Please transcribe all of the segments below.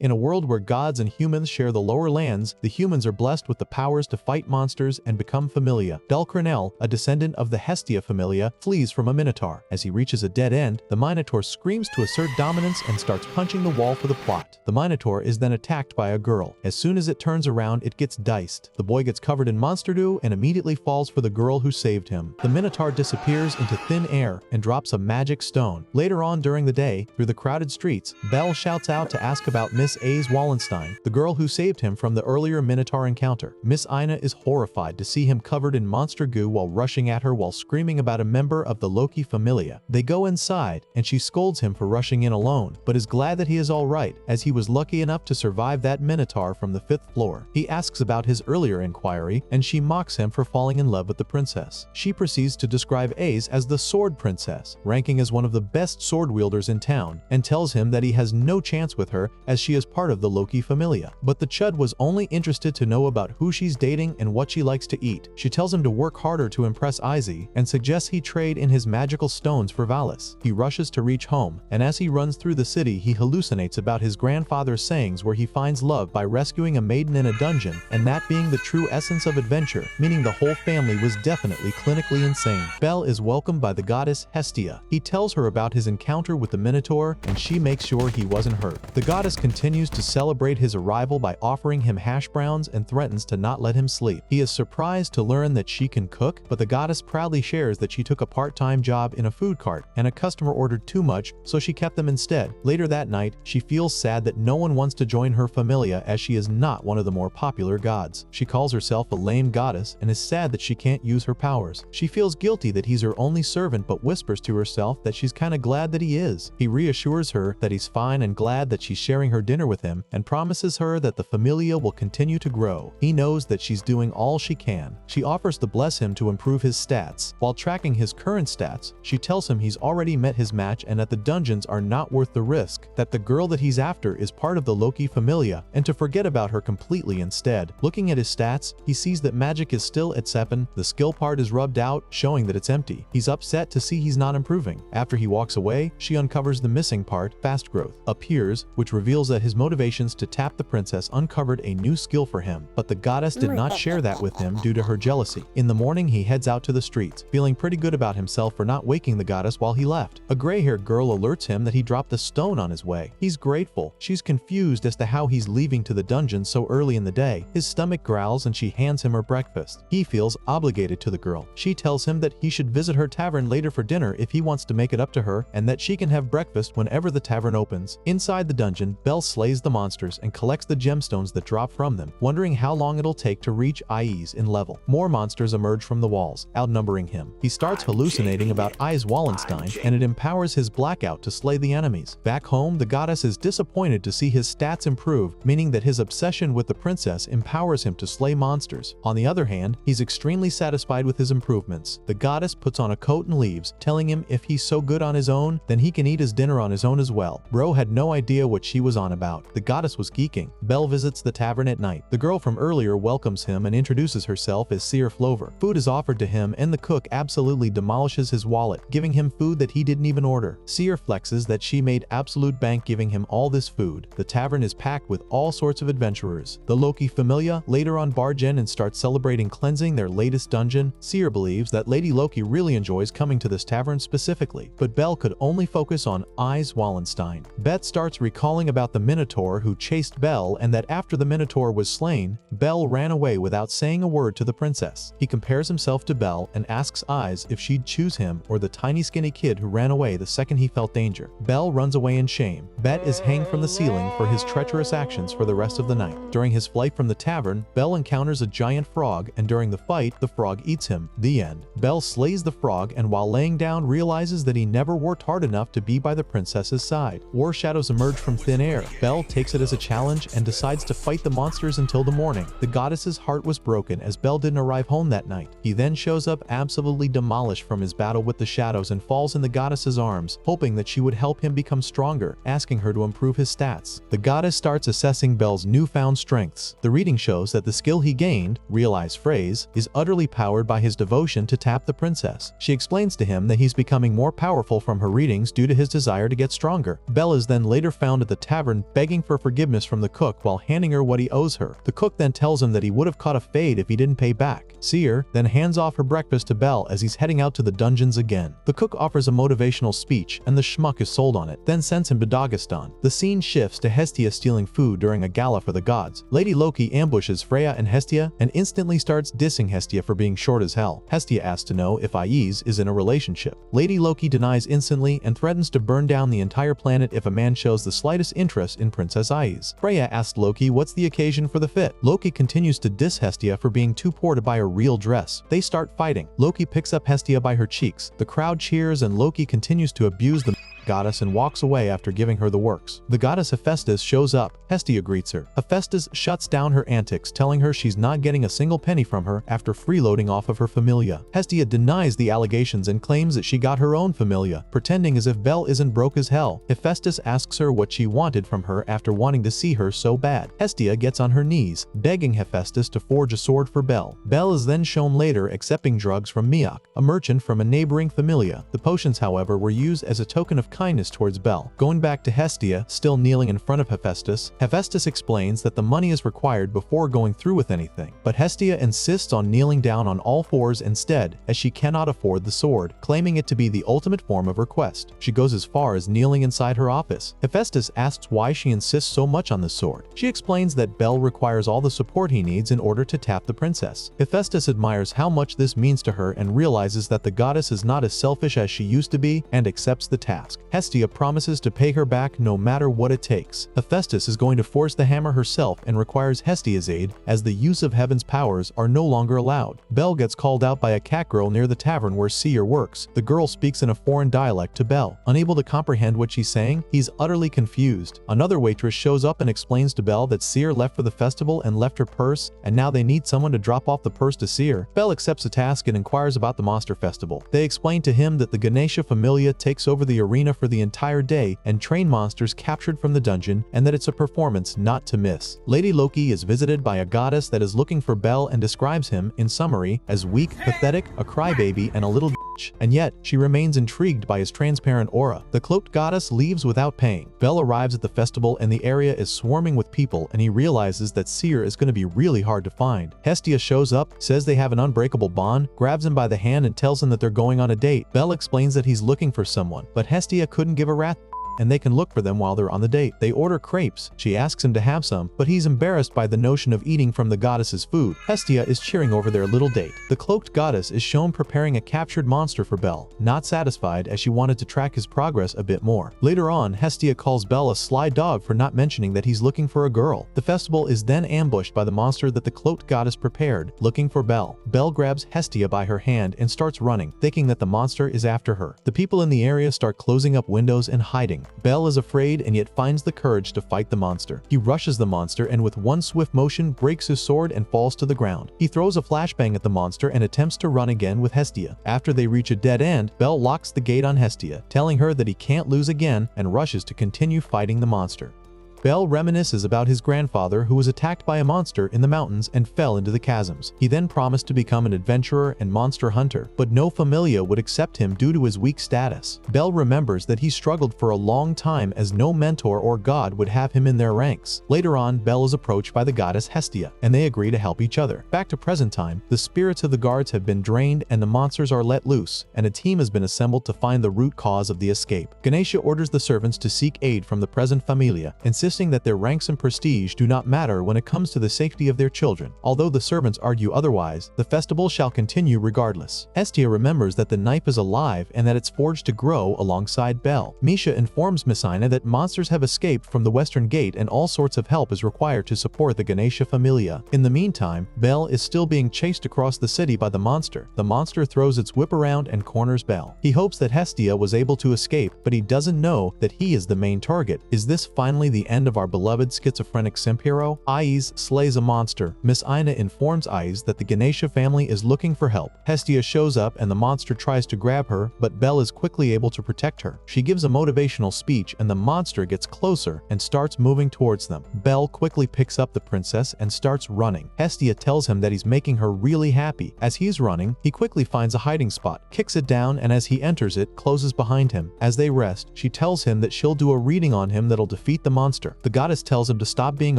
In a world where gods and humans share the lower lands, the humans are blessed with the powers to fight monsters and become familia. Belcranel, a descendant of the Hestia familia, flees from a minotaur. As he reaches a dead end, the minotaur screams to assert dominance and starts punching the wall for the plot. The minotaur is then attacked by a girl. As soon as it turns around, it gets diced. The boy gets covered in monster dew and immediately falls for the girl who saved him. The minotaur disappears into thin air and drops a magic stone. Later on during the day, through the crowded streets, Bell shouts out to ask about Miss A's Wallenstein, the girl who saved him from the earlier minotaur encounter. Miss Ina is horrified to see him covered in monster goo while rushing at her while screaming about a member of the Loki familia. They go inside, and she scolds him for rushing in alone, but is glad that he is alright, as he was lucky enough to survive that minotaur from the 5th floor. He asks about his earlier inquiry, and she mocks him for falling in love with the princess. She proceeds to describe A's as the sword princess, ranking as one of the best sword wielders in town, and tells him that he has no chance with her as she is part of the Loki familia. But the chud was only interested to know about who she's dating and what she likes to eat. She tells him to work harder to impress Izzy and suggests he trade in his magical stones for Valis. He rushes to reach home, and as he runs through the city he hallucinates about his grandfather's sayings where he finds love by rescuing a maiden in a dungeon, and that being the true essence of adventure, meaning the whole family was definitely clinically insane. Bell is welcomed by the goddess Hestia. He tells her about his encounter with the minotaur, and she makes sure he wasn't hurt. The goddess continues to celebrate his arrival by offering him hash browns and threatens to not let him sleep. He is surprised to learn that she can cook, but the goddess proudly shares that she took a part-time job in a food cart and a customer ordered too much, so she kept them instead. Later that night, she feels sad that no one wants to join her familia as she is not one of the more popular gods. She calls herself a lame goddess and is sad that she can't use her powers. She feels guilty that he's her only servant but whispers to herself that she's kinda glad that he is. He reassures her that he's fine and glad that she's sharing her dinner with him and promises her that the familia will continue to grow. He knows that she's doing all she can. She offers to bless him to improve his stats. While tracking his current stats, she tells him he's already met his match and that the dungeons are not worth the risk, that the girl that he's after is part of the Loki familia, and to forget about her completely instead. Looking at his stats, he sees that magic is still at 7, the skill part is rubbed out, showing that it's empty. He's upset to see he's not improving. After he walks away, she uncovers the missing part, fast growth, appears, which reveals that his motivations to tap the princess uncovered a new skill for him, but the goddess did not share that with him due to her jealousy. In the morning, he heads out to the streets, feeling pretty good about himself for not waking the goddess while he left. A gray-haired girl alerts him that he dropped a stone on his way. He's grateful. She's confused as to how he's leaving to the dungeon so early in the day. His stomach growls and she hands him her breakfast. He feels obligated to the girl. She tells him that he should visit her tavern later for dinner if he wants to make it up to her, and that she can have breakfast whenever the tavern opens. Inside the dungeon, Bell slays the monsters and collects the gemstones that drop from them, wondering how long it'll take to reach IEs in level. More monsters emerge from the walls, outnumbering him. He starts hallucinating about I's Wallenstein, and it empowers his blackout to slay the enemies. Back home, the goddess is disappointed to see his stats improve, meaning that his obsession with the princess empowers him to slay monsters. On the other hand, he's extremely satisfied with his improvements. The goddess puts on a coat and leaves, telling him if he's so good on his own, then he can eat his dinner on his own as well. Bro had no idea what she was on about. The goddess was geeking. Bell visits the tavern at night. The girl from earlier welcomes him and introduces herself as Seer Flover. Food is offered to him and the cook absolutely demolishes his wallet, giving him food that he didn't even order. Seer flexes that she made absolute bank giving him all this food. The tavern is packed with all sorts of adventurers. The Loki familia later on barge in and start celebrating cleansing their latest dungeon. Seer believes that Lady Loki really enjoys coming to this tavern specifically, but Bell could only focus on I's Wallenstein. Beth starts recalling about the minotaur who chased Bell and that after the minotaur was slain, Bell ran away without saying a word to the princess. He compares himself to Bell and asks Eyes if she'd choose him or the tiny skinny kid who ran away the second he felt danger. Bell runs away in shame. Bet is hanged from the ceiling for his treacherous actions for the rest of the night. During his flight from the tavern, Bell encounters a giant frog, and during the fight, the frog eats him. The end. Bell slays the frog and while laying down realizes that he never worked hard enough to be by the princess's side. War shadows emerge from thin air. Bell takes it as a challenge and decides to fight the monsters until the morning. The goddess's heart was broken as Bell didn't arrive home that night. He then shows up absolutely demolished from his battle with the shadows and falls in the goddess's arms, hoping that she would help him become stronger, asking her to improve his stats. The goddess starts assessing Bell's newfound strengths. The reading shows that the skill he gained, Realize Phrase, is utterly powered by his devotion to tap the princess. She explains to him that he's becoming more powerful from her readings due to his desire to get stronger. Bell is then later found at the tavern begging for forgiveness from the cook while handing her what he owes her. The cook then tells him that he would have caught a fade if he didn't pay back. Seer then hands off her breakfast to Belle as he's heading out to the dungeons again. The cook offers a motivational speech and the schmuck is sold on it, then sends him to Dagestan. The scene shifts to Hestia stealing food during a gala for the gods. Lady Loki ambushes Freya and Hestia and instantly starts dissing Hestia for being short as hell. Hestia asks to know if Ais is in a relationship. Lady Loki denies instantly and threatens to burn down the entire planet if a man shows the slightest interest in Princess Ais. Freya asks Loki what's the occasion for the fit. Loki continues to diss Hestia for being too poor to buy a real dress. They start fighting. Loki picks up Hestia by her cheeks. The crowd cheers and Loki continues to abuse the goddess and walks away after giving her the works. The goddess Hephaestus shows up. Hestia greets her. Hephaestus shuts down her antics, telling her she's not getting a single penny from her after freeloading off of her familia. Hestia denies the allegations and claims that she got her own familia, pretending as if Belle isn't broke as hell. Hephaestus asks her what she wanted from her after wanting to see her so bad. Hestia gets on her knees, begging Hephaestus to forge a sword for Belle. Belle is then shown later accepting drugs from Miak, a merchant from a neighboring familia. The potions, however, were used as a token of kindness towards Belle. Going back to Hestia, still kneeling in front of Hephaestus, Hephaestus explains that the money is required before going through with anything, but Hestia insists on kneeling down on all fours instead, as she cannot afford the sword, claiming it to be the ultimate form of request. She goes as far as kneeling inside her office. Hephaestus asks why she insists so much on the sword. She explains that Belle requires all the support he needs in order to tap the princess. Hephaestus admires how much this means to her and realizes that the goddess is not as selfish as she used to be and accepts the task. Hestia promises to pay her back no matter what it takes. Hephaestus is going to force the hammer herself and requires Hestia's aid, as the use of heaven's powers are no longer allowed. Belle gets called out by a cat girl near the tavern where Seer works. The girl speaks in a foreign dialect to Belle. Unable to comprehend what she's saying, he's utterly confused. Another waitress shows up and explains to Belle that Seer left for the festival and left her purse, and now they need someone to drop off the purse to Seer. Belle accepts the task and inquires about the monster festival. They explain to him that the Ganesha Familia takes over the arena for the entire day and train monsters captured from the dungeon, and that it's a performance not to miss. Lady Loki is visited by a goddess that is looking for Belle and describes him, in summary, as weak, pathetic, a crybaby, and a little bitch, and yet she remains intrigued by his transparent aura. The cloaked goddess leaves without paying. Belle arrives at the festival and the area is swarming with people, and he realizes that Seer is going to be really hard to find. Hestia shows up, says they have an unbreakable bond, grabs him by the hand and tells him that they're going on a date. Belle explains that he's looking for someone, but Hestia couldn't give a rat and they can look for them while they're on the date. They order crepes. She asks him to have some, but he's embarrassed by the notion of eating from the goddess's food. Hestia is cheering over their little date. The cloaked goddess is shown preparing a captured monster for Belle, not satisfied as she wanted to track his progress a bit more. Later on, Hestia calls Belle a sly dog for not mentioning that he's looking for a girl. The festival is then ambushed by the monster that the cloaked goddess prepared, looking for Belle. Belle grabs Hestia by her hand and starts running, thinking that the monster is after her. The people in the area start closing up windows and hiding. Belle is afraid and yet finds the courage to fight the monster. He rushes the monster and with one swift motion breaks his sword and falls to the ground. He throws a flashbang at the monster and attempts to run again with Hestia. After they reach a dead end, Belle locks the gate on Hestia, telling her that he can't lose again, and rushes to continue fighting the monster. Belle reminisces about his grandfather who was attacked by a monster in the mountains and fell into the chasms. He then promised to become an adventurer and monster hunter, but no familia would accept him due to his weak status. Belle remembers that he struggled for a long time as no mentor or god would have him in their ranks. Later on, Belle is approached by the goddess Hestia, and they agree to help each other. Back to present time, the spirits of the guards have been drained and the monsters are let loose, and a team has been assembled to find the root cause of the escape. Ganesha orders the servants to seek aid from the present familia, insisting that their ranks and prestige do not matter when it comes to the safety of their children. Although the servants argue otherwise, the festival shall continue regardless. Hestia remembers that the knife is alive and that it's forged to grow alongside Belle. Misha informs Messina that monsters have escaped from the western gate and all sorts of help is required to support the Ganesha Familia. In the meantime, Belle is still being chased across the city by the monster. The monster throws its whip around and corners Belle. He hopes that Hestia was able to escape, but he doesn't know that he is the main target. Is this finally the end of our beloved schizophrenic simp hero? Ais slays a monster. Miss Ina informs Ais that the Ganesha family is looking for help. Hestia shows up and the monster tries to grab her, but Belle is quickly able to protect her. She gives a motivational speech and the monster gets closer and starts moving towards them. Belle quickly picks up the princess and starts running. Hestia tells him that he's making her really happy. As he's running, he quickly finds a hiding spot, kicks it down, and as he enters it, closes behind him. As they rest, she tells him that she'll do a reading on him that'll defeat the monster. monster. The goddess tells him to stop being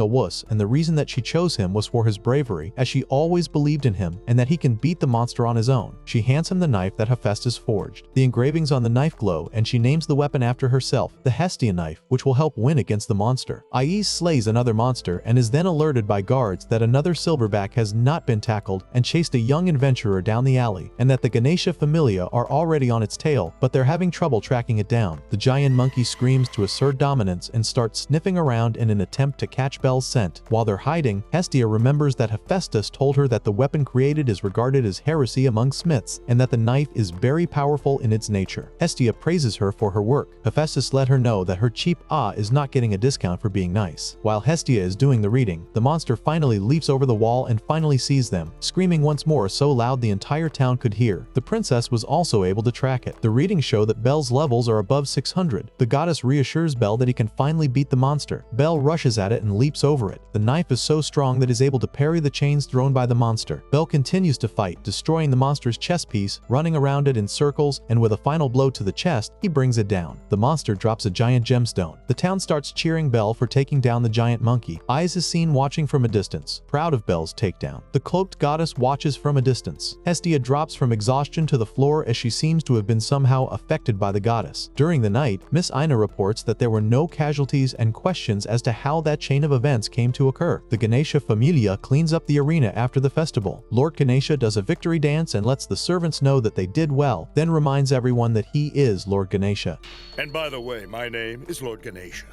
a wuss, and the reason that she chose him was for his bravery, as she always believed in him and that he can beat the monster on his own. She hands him the knife that Hephaestus forged. The engravings on the knife glow, and she names the weapon after herself, the Hestia knife, which will help win against the monster. Aiz slays another monster and is then alerted by guards that another silverback has not been tackled and chased a young adventurer down the alley, and that the Ganesha Familia are already on its tail, but they're having trouble tracking it down. The giant monkey screams to assert dominance and starts sniffing around in an attempt to catch Belle's scent. While they're hiding, Hestia remembers that Hephaestus told her that the weapon created is regarded as heresy among smiths, and that the knife is very powerful in its nature. Hestia praises her for her work. Hephaestus let her know that her cheap is not getting a discount for being nice. While Hestia is doing the reading, the monster finally leaps over the wall and finally sees them, screaming once more so loud the entire town could hear. The princess was also able to track it. The readings show that Belle's levels are above 600. The goddess reassures Belle that he can finally beat the monster. Belle rushes at it and leaps over it. The knife is so strong that is able to parry the chains thrown by the monster. Belle continues to fight, destroying the monster's chest piece, running around it in circles, and with a final blow to the chest, he brings it down. The monster drops a giant gemstone. The town starts cheering Belle for taking down the giant monkey. Aiz is seen watching from a distance, proud of Belle's takedown. The cloaked goddess watches from a distance. Hestia drops from exhaustion to the floor as she seems to have been somehow affected by the goddess. During the night, Miss Ina reports that there were no casualties and questions as to how that chain of events came to occur. The Ganesha Familia cleans up the arena after the festival. Lord Ganesha does a victory dance and lets the servants know that they did well, then reminds everyone that he is Lord Ganesha. And by the way, my name is Lord Ganesha.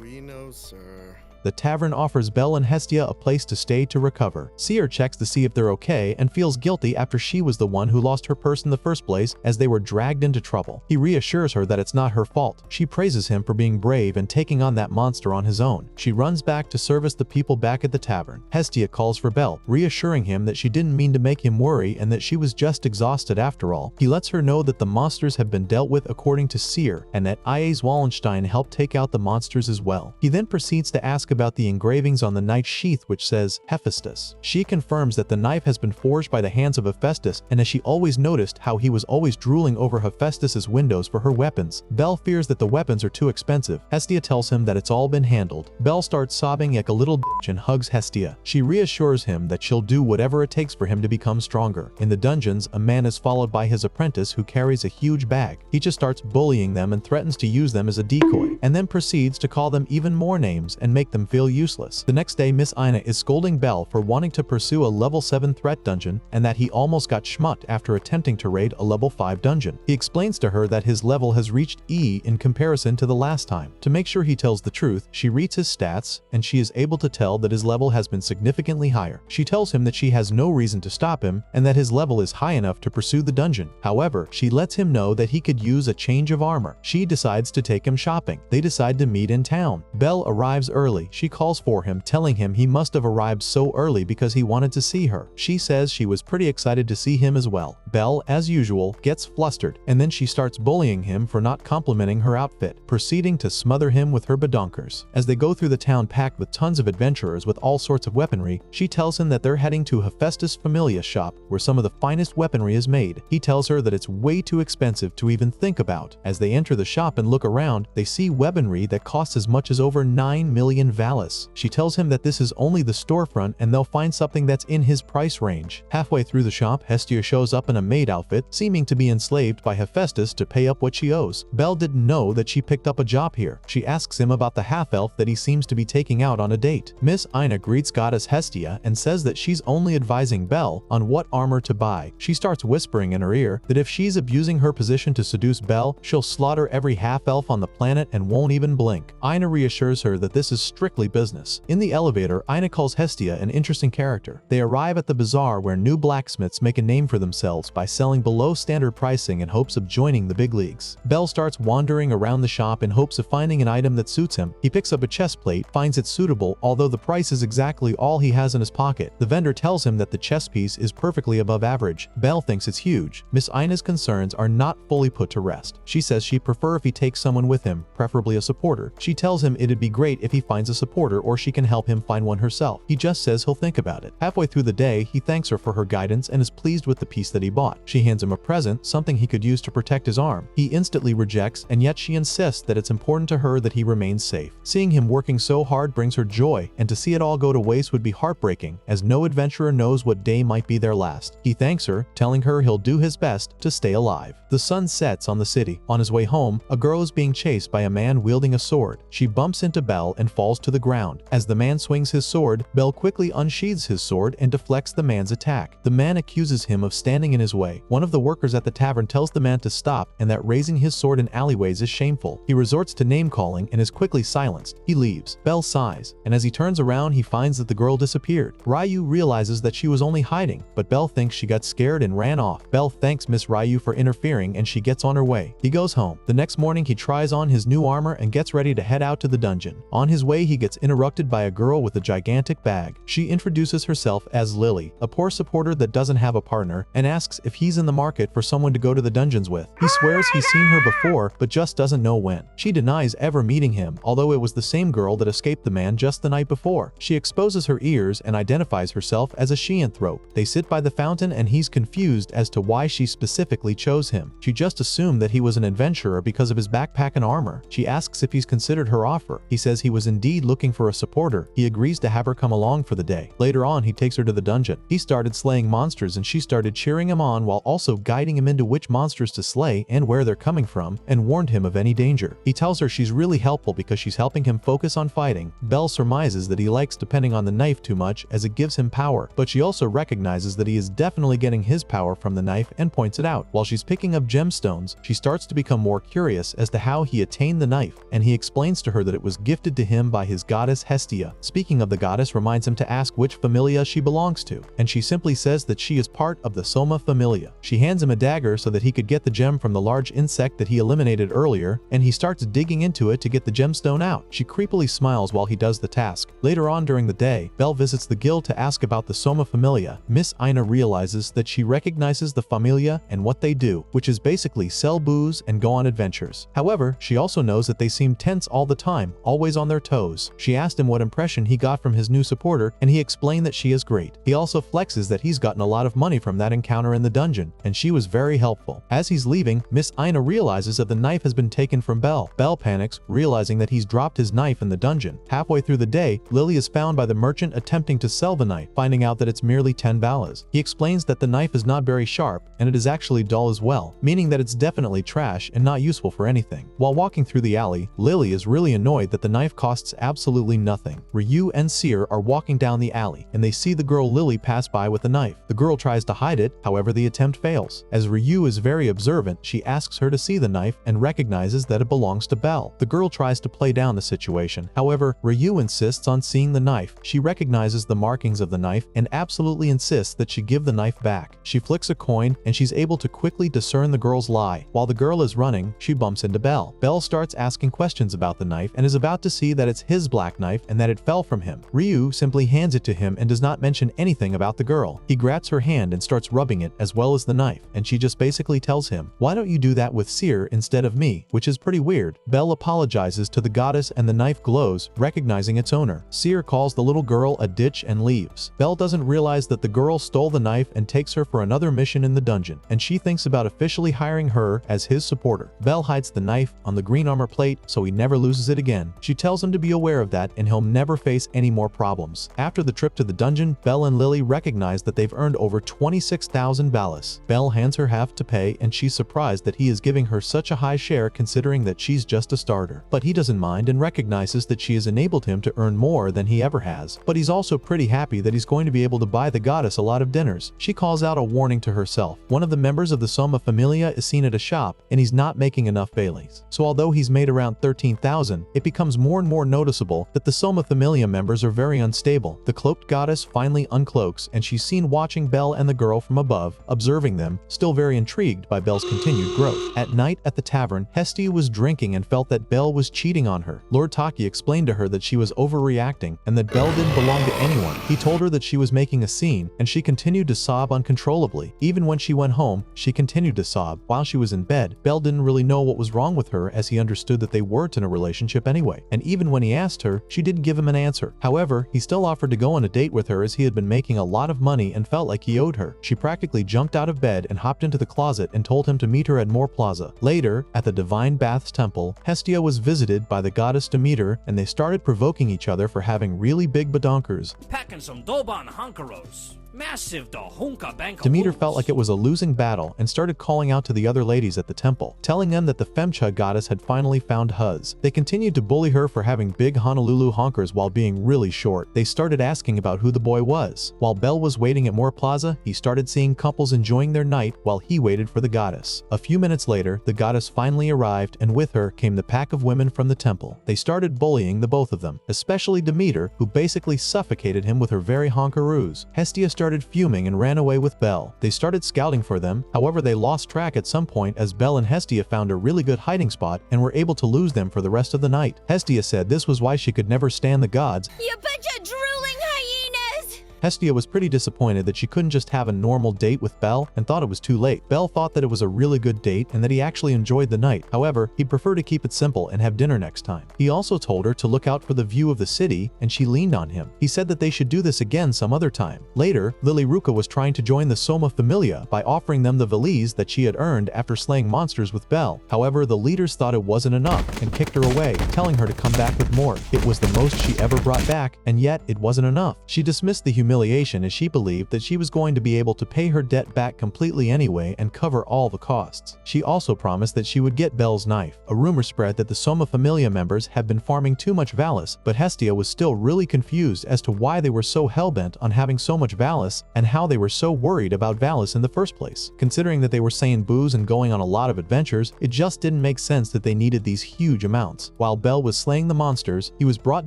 We know, sir. The tavern offers Belle and Hestia a place to stay to recover. Seer checks to see if they're okay and feels guilty after she was the one who lost her purse in the first place as they were dragged into trouble. He reassures her that it's not her fault. She praises him for being brave and taking on that monster on his own. She runs back to service the people back at the tavern. Hestia calls for Belle, reassuring him that she didn't mean to make him worry and that she was just exhausted after all. He lets her know that the monsters have been dealt with according to Seer and that Aiz Wallenstein helped take out the monsters as well. He then proceeds to ask about the engravings on the knight sheath which says Hephaestus. She confirms that the knife has been forged by the hands of Hephaestus, and as she always noticed how he was always drooling over Hephaestus's windows for her weapons. Belle fears that the weapons are too expensive. Hestia tells him that it's all been handled. Belle starts sobbing like a little bitch and hugs Hestia. She reassures him that she'll do whatever it takes for him to become stronger. In the dungeons, a man is followed by his apprentice who carries a huge bag. He just starts bullying them and threatens to use them as a decoy, and then proceeds to call them even more names and make them feel useless. The next day, Miss Ina is scolding Belle for wanting to pursue a level 7 threat dungeon and that he almost got schmucked after attempting to raid a level 5 dungeon. He explains to her that his level has reached E in comparison to the last time. To make sure he tells the truth, she reads his stats and she is able to tell that his level has been significantly higher. She tells him that she has no reason to stop him and that his level is high enough to pursue the dungeon. However, she lets him know that he could use a change of armor. She decides to take him shopping. They decide to meet in town. Belle arrives early. She calls for him, telling him he must have arrived so early because he wanted to see her. She says she was pretty excited to see him as well. Belle, as usual, gets flustered, and then she starts bullying him for not complimenting her outfit, proceeding to smother him with her badonkers. As they go through the town packed with tons of adventurers with all sorts of weaponry, she tells him that they're heading to Hephaestus Familia's shop, where some of the finest weaponry is made. He tells her that it's way too expensive to even think about. As they enter the shop and look around, they see weaponry that costs as much as over 9 million valis. She tells him that this is only the storefront and they'll find something that's in his price range. Halfway through the shop, Hestia shows up in a maid outfit, seeming to be enslaved by Hephaestus to pay up what she owes. Belle didn't know that she picked up a job here. She asks him about the half-elf that he seems to be taking out on a date. Miss Ina greets goddess Hestia and says that she's only advising Belle on what armor to buy. She starts whispering in her ear that if she's abusing her position to seduce Belle, she'll slaughter every half-elf on the planet and won't even blink. Ina reassures her that this is strictly business. In the elevator, Ina calls Hestia an interesting character. They arrive at the bazaar where new blacksmiths make a name for themselves by selling below standard pricing in hopes of joining the big leagues. Belle starts wandering around the shop in hopes of finding an item that suits him. He picks up a chest plate, finds it suitable, although the price is exactly all he has in his pocket. The vendor tells him that the chest piece is perfectly above average. Belle thinks it's huge. Miss Ina's concerns are not fully put to rest. She says she'd prefer if he takes someone with him, preferably a supporter. She tells him it'd be great if he finds a supporter or she can help him find one herself. He just says he'll think about it. Halfway through the day, he thanks her for her guidance and is pleased with the piece that he bought. bought. She hands him a present, something he could use to protect his arm. He instantly rejects, and yet she insists that it's important to her that he remains safe. Seeing him working so hard brings her joy, and to see it all go to waste would be heartbreaking, as no adventurer knows what day might be their last. He thanks her, telling her he'll do his best to stay alive. The sun sets on the city. On his way home, a girl is being chased by a man wielding a sword. She bumps into Belle and falls to the ground. As the man swings his sword, Belle quickly unsheathes his sword and deflects the man's attack. The man accuses him of standing in his way. One of the workers at the tavern tells the man to stop and that raising his sword in alleyways is shameful. He resorts to name-calling and is quickly silenced. He leaves. Belle sighs, and as he turns around, he finds that the girl disappeared. Ryu realizes that she was only hiding, but Belle thinks she got scared and ran off. Belle thanks Miss Ryu for interfering and she gets on her way. He goes home. The next morning, he tries on his new armor and gets ready to head out to the dungeon. On his way, he gets interrupted by a girl with a gigantic bag. She introduces herself as Lily, a poor supporter that doesn't have a partner, and asks if he's in the market for someone to go to the dungeons with. He swears he's seen her before, but just doesn't know when. She denies ever meeting him, although it was the same girl that escaped the man just the night before. She exposes her ears and identifies herself as a sheanthrope. They sit by the fountain and he's confused as to why she specifically chose him. She just assumed that he was an adventurer because of his backpack and armor. She asks if he's considered her offer. He says he was indeed looking for a supporter. He agrees to have her come along for the day. Later on, he takes her to the dungeon. He started slaying monsters and she started cheering him on while also guiding him into which monsters to slay and where they're coming from, and warned him of any danger. He tells her she's really helpful because she's helping him focus on fighting. Belle surmises that he likes depending on the knife too much as it gives him power, but she also recognizes that he is definitely getting his power from the knife and points it out. While she's picking up gemstones, she starts to become more curious as to how he attained the knife, and he explains to her that it was gifted to him by his goddess Hestia. Speaking of the goddess reminds him to ask which familia she belongs to, and she simply says that she is part of the Soma Familia. She hands him a dagger so that he could get the gem from the large insect that he eliminated earlier, and he starts digging into it to get the gemstone out. She creepily smiles while he does the task. Later on during the day, Belle visits the guild to ask about the Soma Familia. Miss Ina realizes that she recognizes the familia and what they do, which is basically sell booze and go on adventures. However, she also knows that they seem tense all the time, always on their toes. She asked him what impression he got from his new supporter, and he explained that she is great. He also flexes that he's gotten a lot of money from that encounter in the dungeon, and she was very helpful. As he's leaving, Miss Ina realizes that the knife has been taken from Belle. Belle panics, realizing that he's dropped his knife in the dungeon. Halfway through the day, Lily is found by the merchant attempting to sell the knife, finding out that it's merely 10 ballas. He explains that the knife is not very sharp, and it is actually dull as well, meaning that it's definitely trash and not useful for anything. While walking through the alley, Lily is really annoyed that the knife costs absolutely nothing. Ryu and Seer are walking down the alley, and they see the girl Lily pass by with the knife. The girl tries to hide it, however the attempt fails. As Ryu is very observant, she asks her to see the knife and recognizes that it belongs to Belle. The girl tries to play down the situation. However, Ryu insists on seeing the knife. She recognizes the markings of the knife and absolutely insists that she give the knife back. She flicks a coin and she's able to quickly discern the girl's lie. While the girl is running, she bumps into Belle. Belle starts asking questions about the knife and is about to see that it's his black knife and that it fell from him. Ryu simply hands it to him and does not mention anything about the girl. He grabs her hand and starts rubbing it as well as the knife, and she just basically tells him, "Why don't you do that with Seer instead of me?" Which is pretty weird. Belle apologizes to the goddess and the knife glows, recognizing its owner. Seer calls the little girl a ditch and leaves. Belle doesn't realize that the girl stole the knife and takes her for another mission in the dungeon, and she thinks about officially hiring her as his supporter. Belle hides the knife on the green armor plate so he never loses it again. She tells him to be aware of that and he'll never face any more problems. After the trip to the dungeon, Belle and Lily recognize that they've earned over 26,000 ballas. Belle hands her half to pay and she's surprised that he is giving her such a high share considering that she's just a starter. But he doesn't mind and recognizes that she has enabled him to earn more than he ever has. But he's also pretty happy that he's going to be able to buy the goddess a lot of dinners. She calls out a warning to herself. One of the members of the Soma Familia is seen at a shop and he's not making enough Baileys. So although he's made around 13,000, it becomes more and more noticeable that the Soma Familia members are very unstable. The cloaked goddess finally uncloaks and she's seen watching Belle and the girl from above, observing them, still very intrigued by Belle's continued growth. At night at the tavern, Hestia was drinking and felt that Belle was cheating on her. Lord Taki explained to her that she was overreacting and that Belle didn't belong to anyone. He told her that she was making a scene and she continued to sob uncontrollably. Even when she went home, she continued to sob. While she was in bed, Belle didn't really know what was wrong with her as he understood that they weren't in a relationship anyway. And even when he asked her, she didn't give him an answer. However, he still offered to go on a date with her as he had been making a lot of money and felt like he owed her. She practically jumped out of bed and hopped into the closet and told him to meet her at More Plaza. Later, at the Divine Baths Temple, Hestia was visited by the goddess Demeter, and they started provoking each other for having really big badonkers. Packing some Doban Hunkeros. Massive da Hunka Banka. Demeter felt like it was a losing battle and started calling out to the other ladies at the temple, telling them that the Femcha goddess had finally found Huz. They continued to bully her for having big Honolulu honkers while being really short. They started asking about who the boy was. While Bell was waiting at More Plaza, he started seeing couples enjoying their night while he waited for the goddess. A few minutes later, the goddess finally arrived, and with her came the pack of women from the temple. They started bullying the both of them, especially Demeter, who basically suffocated him with her very honkaroos. Hestia started fuming and ran away with Bell. They started scouting for them, however they lost track at some point as Bell and Hestia found a really good hiding spot and were able to lose them for the rest of the night. Hestia said this was why she could never stand the gods. You bunch of drooling hyenas! Hestia was pretty disappointed that she couldn't just have a normal date with Bell and thought it was too late. Bell thought that it was a really good date and that he actually enjoyed the night. However, he'd prefer to keep it simple and have dinner next time. He also told her to look out for the view of the city, and she leaned on him. He said that they should do this again some other time. Later, Lily Ruka was trying to join the Soma Familia by offering them the valise that she had earned after slaying monsters with Bell. However, the leaders thought it wasn't enough and kicked her away, telling her to come back with more. It was the most she ever brought back, and yet it wasn't enough. She dismissed the humiliation as she believed that she was going to be able to pay her debt back completely anyway and cover all the costs. She also promised that she would get Bell's knife. A rumor spread that the Soma Familia members had been farming too much Valis, but Hestia was still really confused as to why they were so hellbent on having so much Valis and how they were so worried about Valis in the first place. Considering that they were saying booze and going on a lot of adventures, it just didn't make sense that they needed these huge amounts. While Bell was slaying the monsters, he was brought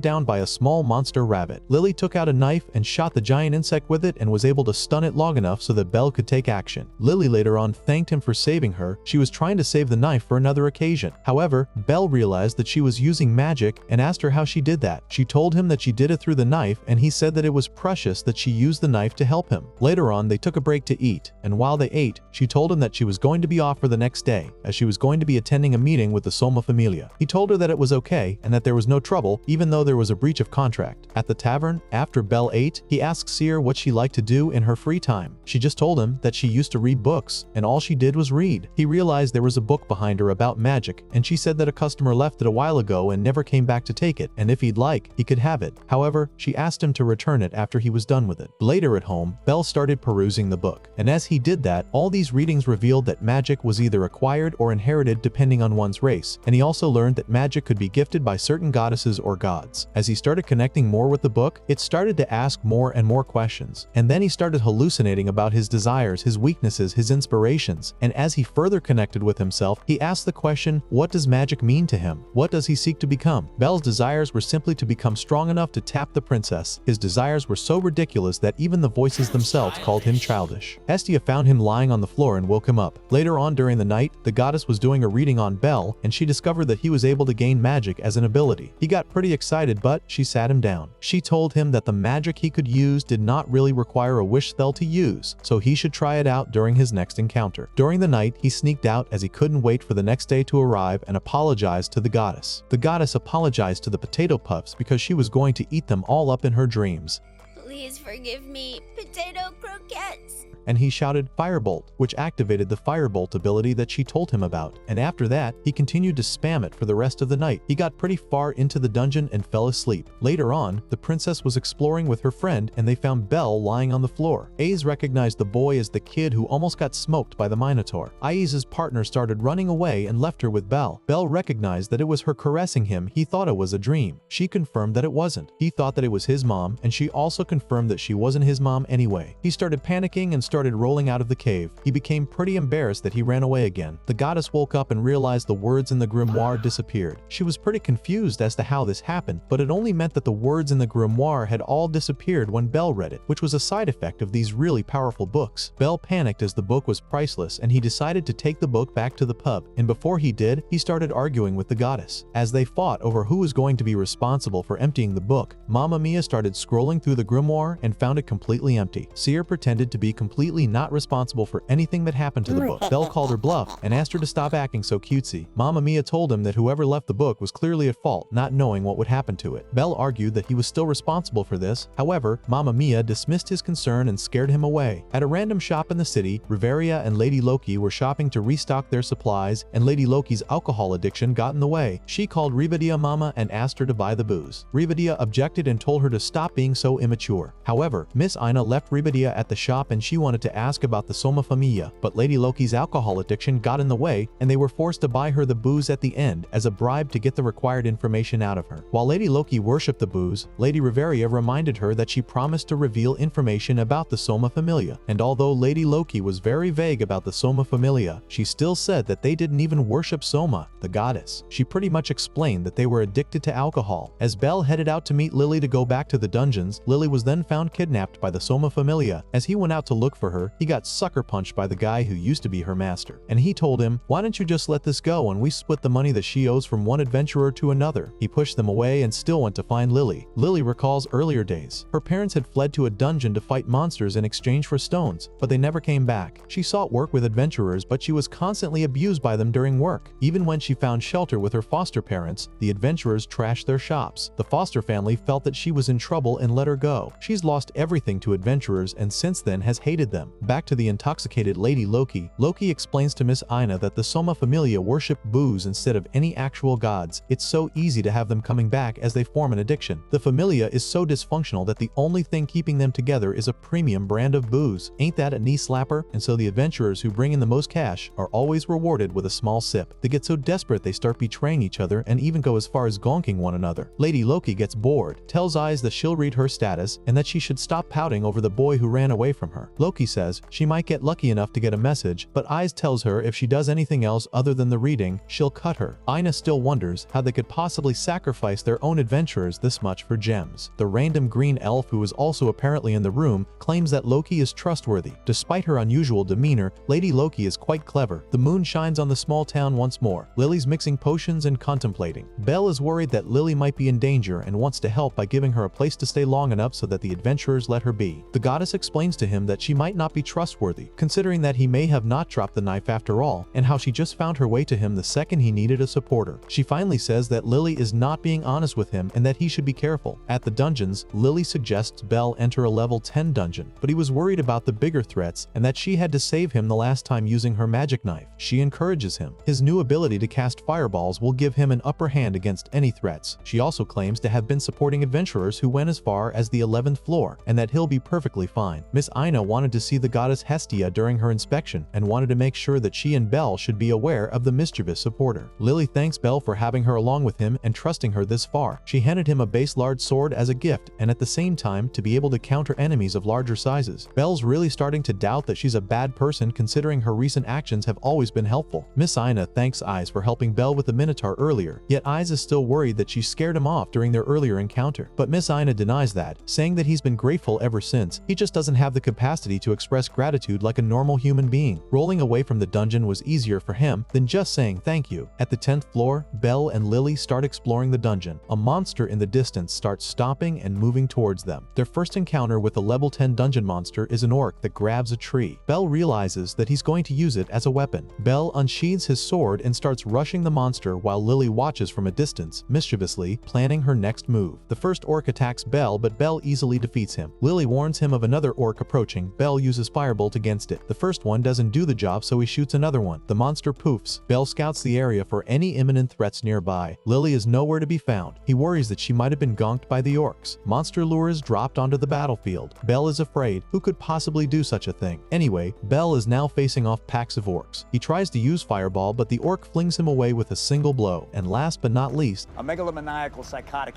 down by a small monster rabbit. Lily took out a knife and shot the giant insect with it and was able to stun it long enough so that Bell could take action. Lily later on thanked him for saving her. She was trying to save the knife for another occasion. However, Bell realized that she was using magic and asked her how she did that. She told him that she did it through the knife, and he said that it was precious that she used the knife to help him. Later on, they took a break to eat, and while they ate, she told him that she was going to be off for the next day, as she was going to be attending a meeting with the Soma Familia. He told her that it was okay and that there was no trouble, even though there was a breach of contract. At the tavern, after Bell ate, he asked Seer what she liked to do in her free time. She just told him that she used to read books, and all she did was read. He realized there was a book behind her about magic, and she said that a customer left it a while ago and never came back to take it, and if he'd like, he could have it. However, she asked him to return it after he was done with it. Later at home, Bell started perusing the book, and as he did that, all these readings revealed that magic was either acquired or inherited depending on one's race, and he also learned that magic could be gifted by certain goddesses or gods. As he started connecting more with the book, it started to ask more and more questions, and then he started hallucinating about his desires, his weaknesses, his inspirations, and as he further connected with himself, he asked the question, what does magic mean to him? What does he seek to become? Bell's desires were simply to become strong enough to tap the princess. His desires were so ridiculous that even the voices themselves called him childish. Hestia found him lying on the floor and woke him up. Later on during the night, the goddess was doing a reading on Bell, and she discovered that he was able to gain magic as an ability. He got pretty excited, but she sat him down. She told him that the magic he could use did not really require a wish spell to use, so he should try it out during his next encounter. During the night, he sneaked out as he couldn't wait for the next day to arrive and apologized to the goddess. The goddess apologized to the potato puffs because she was going to eat them all up in her dreams. Please forgive me, potato croquettes. And he shouted Firebolt, which activated the Firebolt ability that she told him about, and after that, he continued to spam it for the rest of the night. He got pretty far into the dungeon and fell asleep. Later on, the princess was exploring with her friend and they found Bell lying on the floor. Aze recognized the boy as the kid who almost got smoked by the Minotaur. Aze's partner started running away and left her with Bell. Bell recognized that it was her caressing him. He thought it was a dream. She confirmed that it wasn't. He thought that it was his mom, and she also confirmed that she wasn't his mom anyway. He started panicking and started rolling out of the cave. He became pretty embarrassed that he ran away again. The goddess woke up and realized the words in the grimoire disappeared. She was pretty confused as to how this happened, but it only meant that the words in the grimoire had all disappeared when Bell read it, which was a side effect of these really powerful books. Bell panicked as the book was priceless, and he decided to take the book back to the pub, and before he did, he started arguing with the goddess. As they fought over who was going to be responsible for emptying the book, Mamma Mia started scrolling through the grimoire and found it completely empty. Seer pretended to be completely completely not responsible for anything that happened to the book. Belle called her bluff and asked her to stop acting so cutesy. Mamma Mia told him that whoever left the book was clearly at fault, not knowing what would happen to it. Belle argued that he was still responsible for this. However, Mamma Mia dismissed his concern and scared him away. At a random shop in the city, Riveria and Lady Loki were shopping to restock their supplies, and Lady Loki's alcohol addiction got in the way. She called Riveria Mama and asked her to buy the booze. Riveria objected and told her to stop being so immature. However, Miss Ina left Riveria at the shop and she wanted to ask about the Soma Familia, but Lady Loki's alcohol addiction got in the way and they were forced to buy her the booze at the end as a bribe to get the required information out of her. While Lady Loki worshipped the booze, Lady Riveria reminded her that she promised to reveal information about the Soma Familia, and although Lady Loki was very vague about the Soma Familia, she still said that they didn't even worship Soma, the goddess. She pretty much explained that they were addicted to alcohol. As Belle headed out to meet Lily to go back to the dungeons, Lily was then found kidnapped by the Soma Familia. As he went out to look for her, he got sucker punched by the guy who used to be her master, and he told him, "Why don't you just let this go and we split the money that she owes from one adventurer to another?" He pushed them away and still went to find Lily. Lily recalls earlier days. Her parents had fled to a dungeon to fight monsters in exchange for stones, but they never came back. She sought work with adventurers, but she was constantly abused by them during work. Even when she found shelter with her foster parents, the adventurers trashed their shops. The foster family felt that she was in trouble and let her go. She's lost everything to adventurers and since then has hated them. Back to the intoxicated Lady Loki. Loki explains to Miss Ina that the Soma Familia worship booze instead of any actual gods. It's so easy to have them coming back as they form an addiction. The Familia is so dysfunctional that the only thing keeping them together is a premium brand of booze. Ain't that a knee slapper? And so the adventurers who bring in the most cash are always rewarded with a small sip. They get so desperate they start betraying each other and even go as far as gonking one another. Lady Loki gets bored, tells Eyes that she'll read her status and that she should stop pouting over the boy who ran away from her. Loki says she might get lucky enough to get a message, but Eyes tells her if she does anything else other than the reading, she'll cut her. Ina still wonders how they could possibly sacrifice their own adventurers this much for gems. The random green elf who is also apparently in the room claims that Loki is trustworthy. Despite her unusual demeanor, Lady Loki is quite clever. The moon shines on the small town once more. Lily's mixing potions and contemplating. Belle is worried that Lily might be in danger and wants to help by giving her a place to stay long enough so that the adventurers let her be. The goddess explains to him that she might not be trustworthy, considering that he may have not dropped the knife after all, and how she just found her way to him the second he needed a supporter. She finally says that Lily is not being honest with him and that he should be careful. At the dungeons, Lily suggests Belle enter a level 10 dungeon, but he was worried about the bigger threats and that she had to save him the last time using her magic knife. She encourages him. His new ability to cast fireballs will give him an upper hand against any threats. She also claims to have been supporting adventurers who went as far as the 11th floor and that he'll be perfectly fine. Miss Ina wanted to see the goddess Hestia during her inspection and wanted to make sure that she and Belle should be aware of the mischievous supporter. Lily thanks Belle for having her along with him and trusting her this far. She handed him a base large sword as a gift and at the same time to be able to counter enemies of larger sizes. Belle's really starting to doubt that she's a bad person considering her recent actions have always been helpful. Miss Ina thanks Eyes for helping Belle with the minotaur earlier, yet Eyes is still worried that she scared him off during their earlier encounter. But Miss Ina denies that, saying that he's been grateful ever since. He just doesn't have the capacity to express gratitude like a normal human being. Rolling away from the dungeon was easier for him than just saying thank you. At the 10th floor, Belle and Lily start exploring the dungeon. A monster in the distance starts stomping and moving towards them. Their first encounter with the level 10 dungeon monster is an orc that grabs a tree. Belle realizes that he's going to use it as a weapon. Belle unsheathes his sword and starts rushing the monster while Lily watches from a distance, mischievously planning her next move. The first orc attacks Belle, but Belle easily defeats him. Lily warns him of another orc approaching. Belle uses firebolt against it. The first one doesn't do the job, so he shoots another one. The monster poofs. Belle scouts the area for any imminent threats nearby. Lily is nowhere to be found. He worries that she might have been gonked by the orcs. Monster lures dropped onto the battlefield. Belle is afraid. Who could possibly do such a thing? Anyway, Belle is now facing off packs of orcs. He tries to use fireball, but the orc flings him away with a single blow. And last but not least, a megalomaniacal psychotic.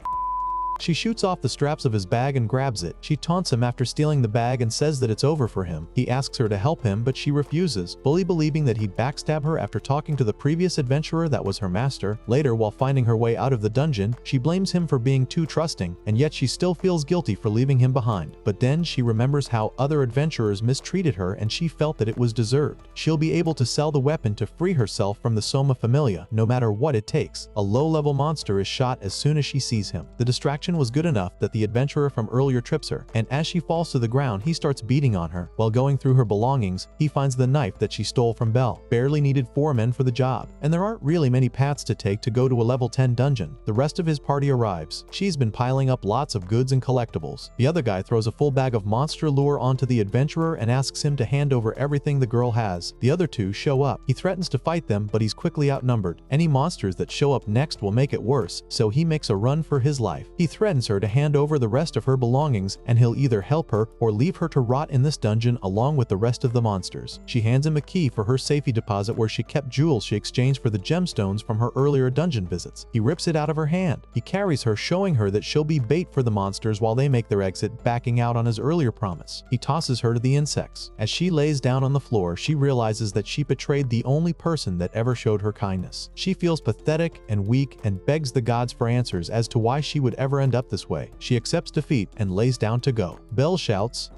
She shoots off the straps of his bag and grabs it. She taunts him after stealing the bag and says that it's over for him. He asks her to help him, but she refuses, fully believing that he'd backstab her after talking to the previous adventurer that was her master. Later, while finding her way out of the dungeon, she blames him for being too trusting, and yet she still feels guilty for leaving him behind. But then she remembers how other adventurers mistreated her and she felt that it was deserved. She'll be able to sell the weapon to free herself from the Soma Familia, no matter what it takes. A low-level monster is shot as soon as she sees him. The distraction reaction was good enough that the adventurer from earlier trips her, and as she falls to the ground, he starts beating on her. While going through her belongings, he finds the knife that she stole from Belle. Barely needed 4 men for the job, and there aren't really many paths to take to go to a level 10 dungeon. The rest of his party arrives. She's been piling up lots of goods and collectibles. The other guy throws a full bag of monster lure onto the adventurer and asks him to hand over everything the girl has. The other two show up. He threatens to fight them, but he's quickly outnumbered. Any monsters that show up next will make it worse, so he makes a run for his life. He threatens her to hand over the rest of her belongings, and he'll either help her or leave her to rot in this dungeon along with the rest of the monsters. She hands him a key for her safety deposit where she kept jewels she exchanged for the gemstones from her earlier dungeon visits. He rips it out of her hand. He carries her, showing her that she'll be bait for the monsters while they make their exit, backing out on his earlier promise. He tosses her to the insects. As she lays down on the floor, she realizes that she betrayed the only person that ever showed her kindness. She feels pathetic and weak and begs the gods for answers as to why she would ever end up this way. She accepts defeat and lays down to go. Belle shouts,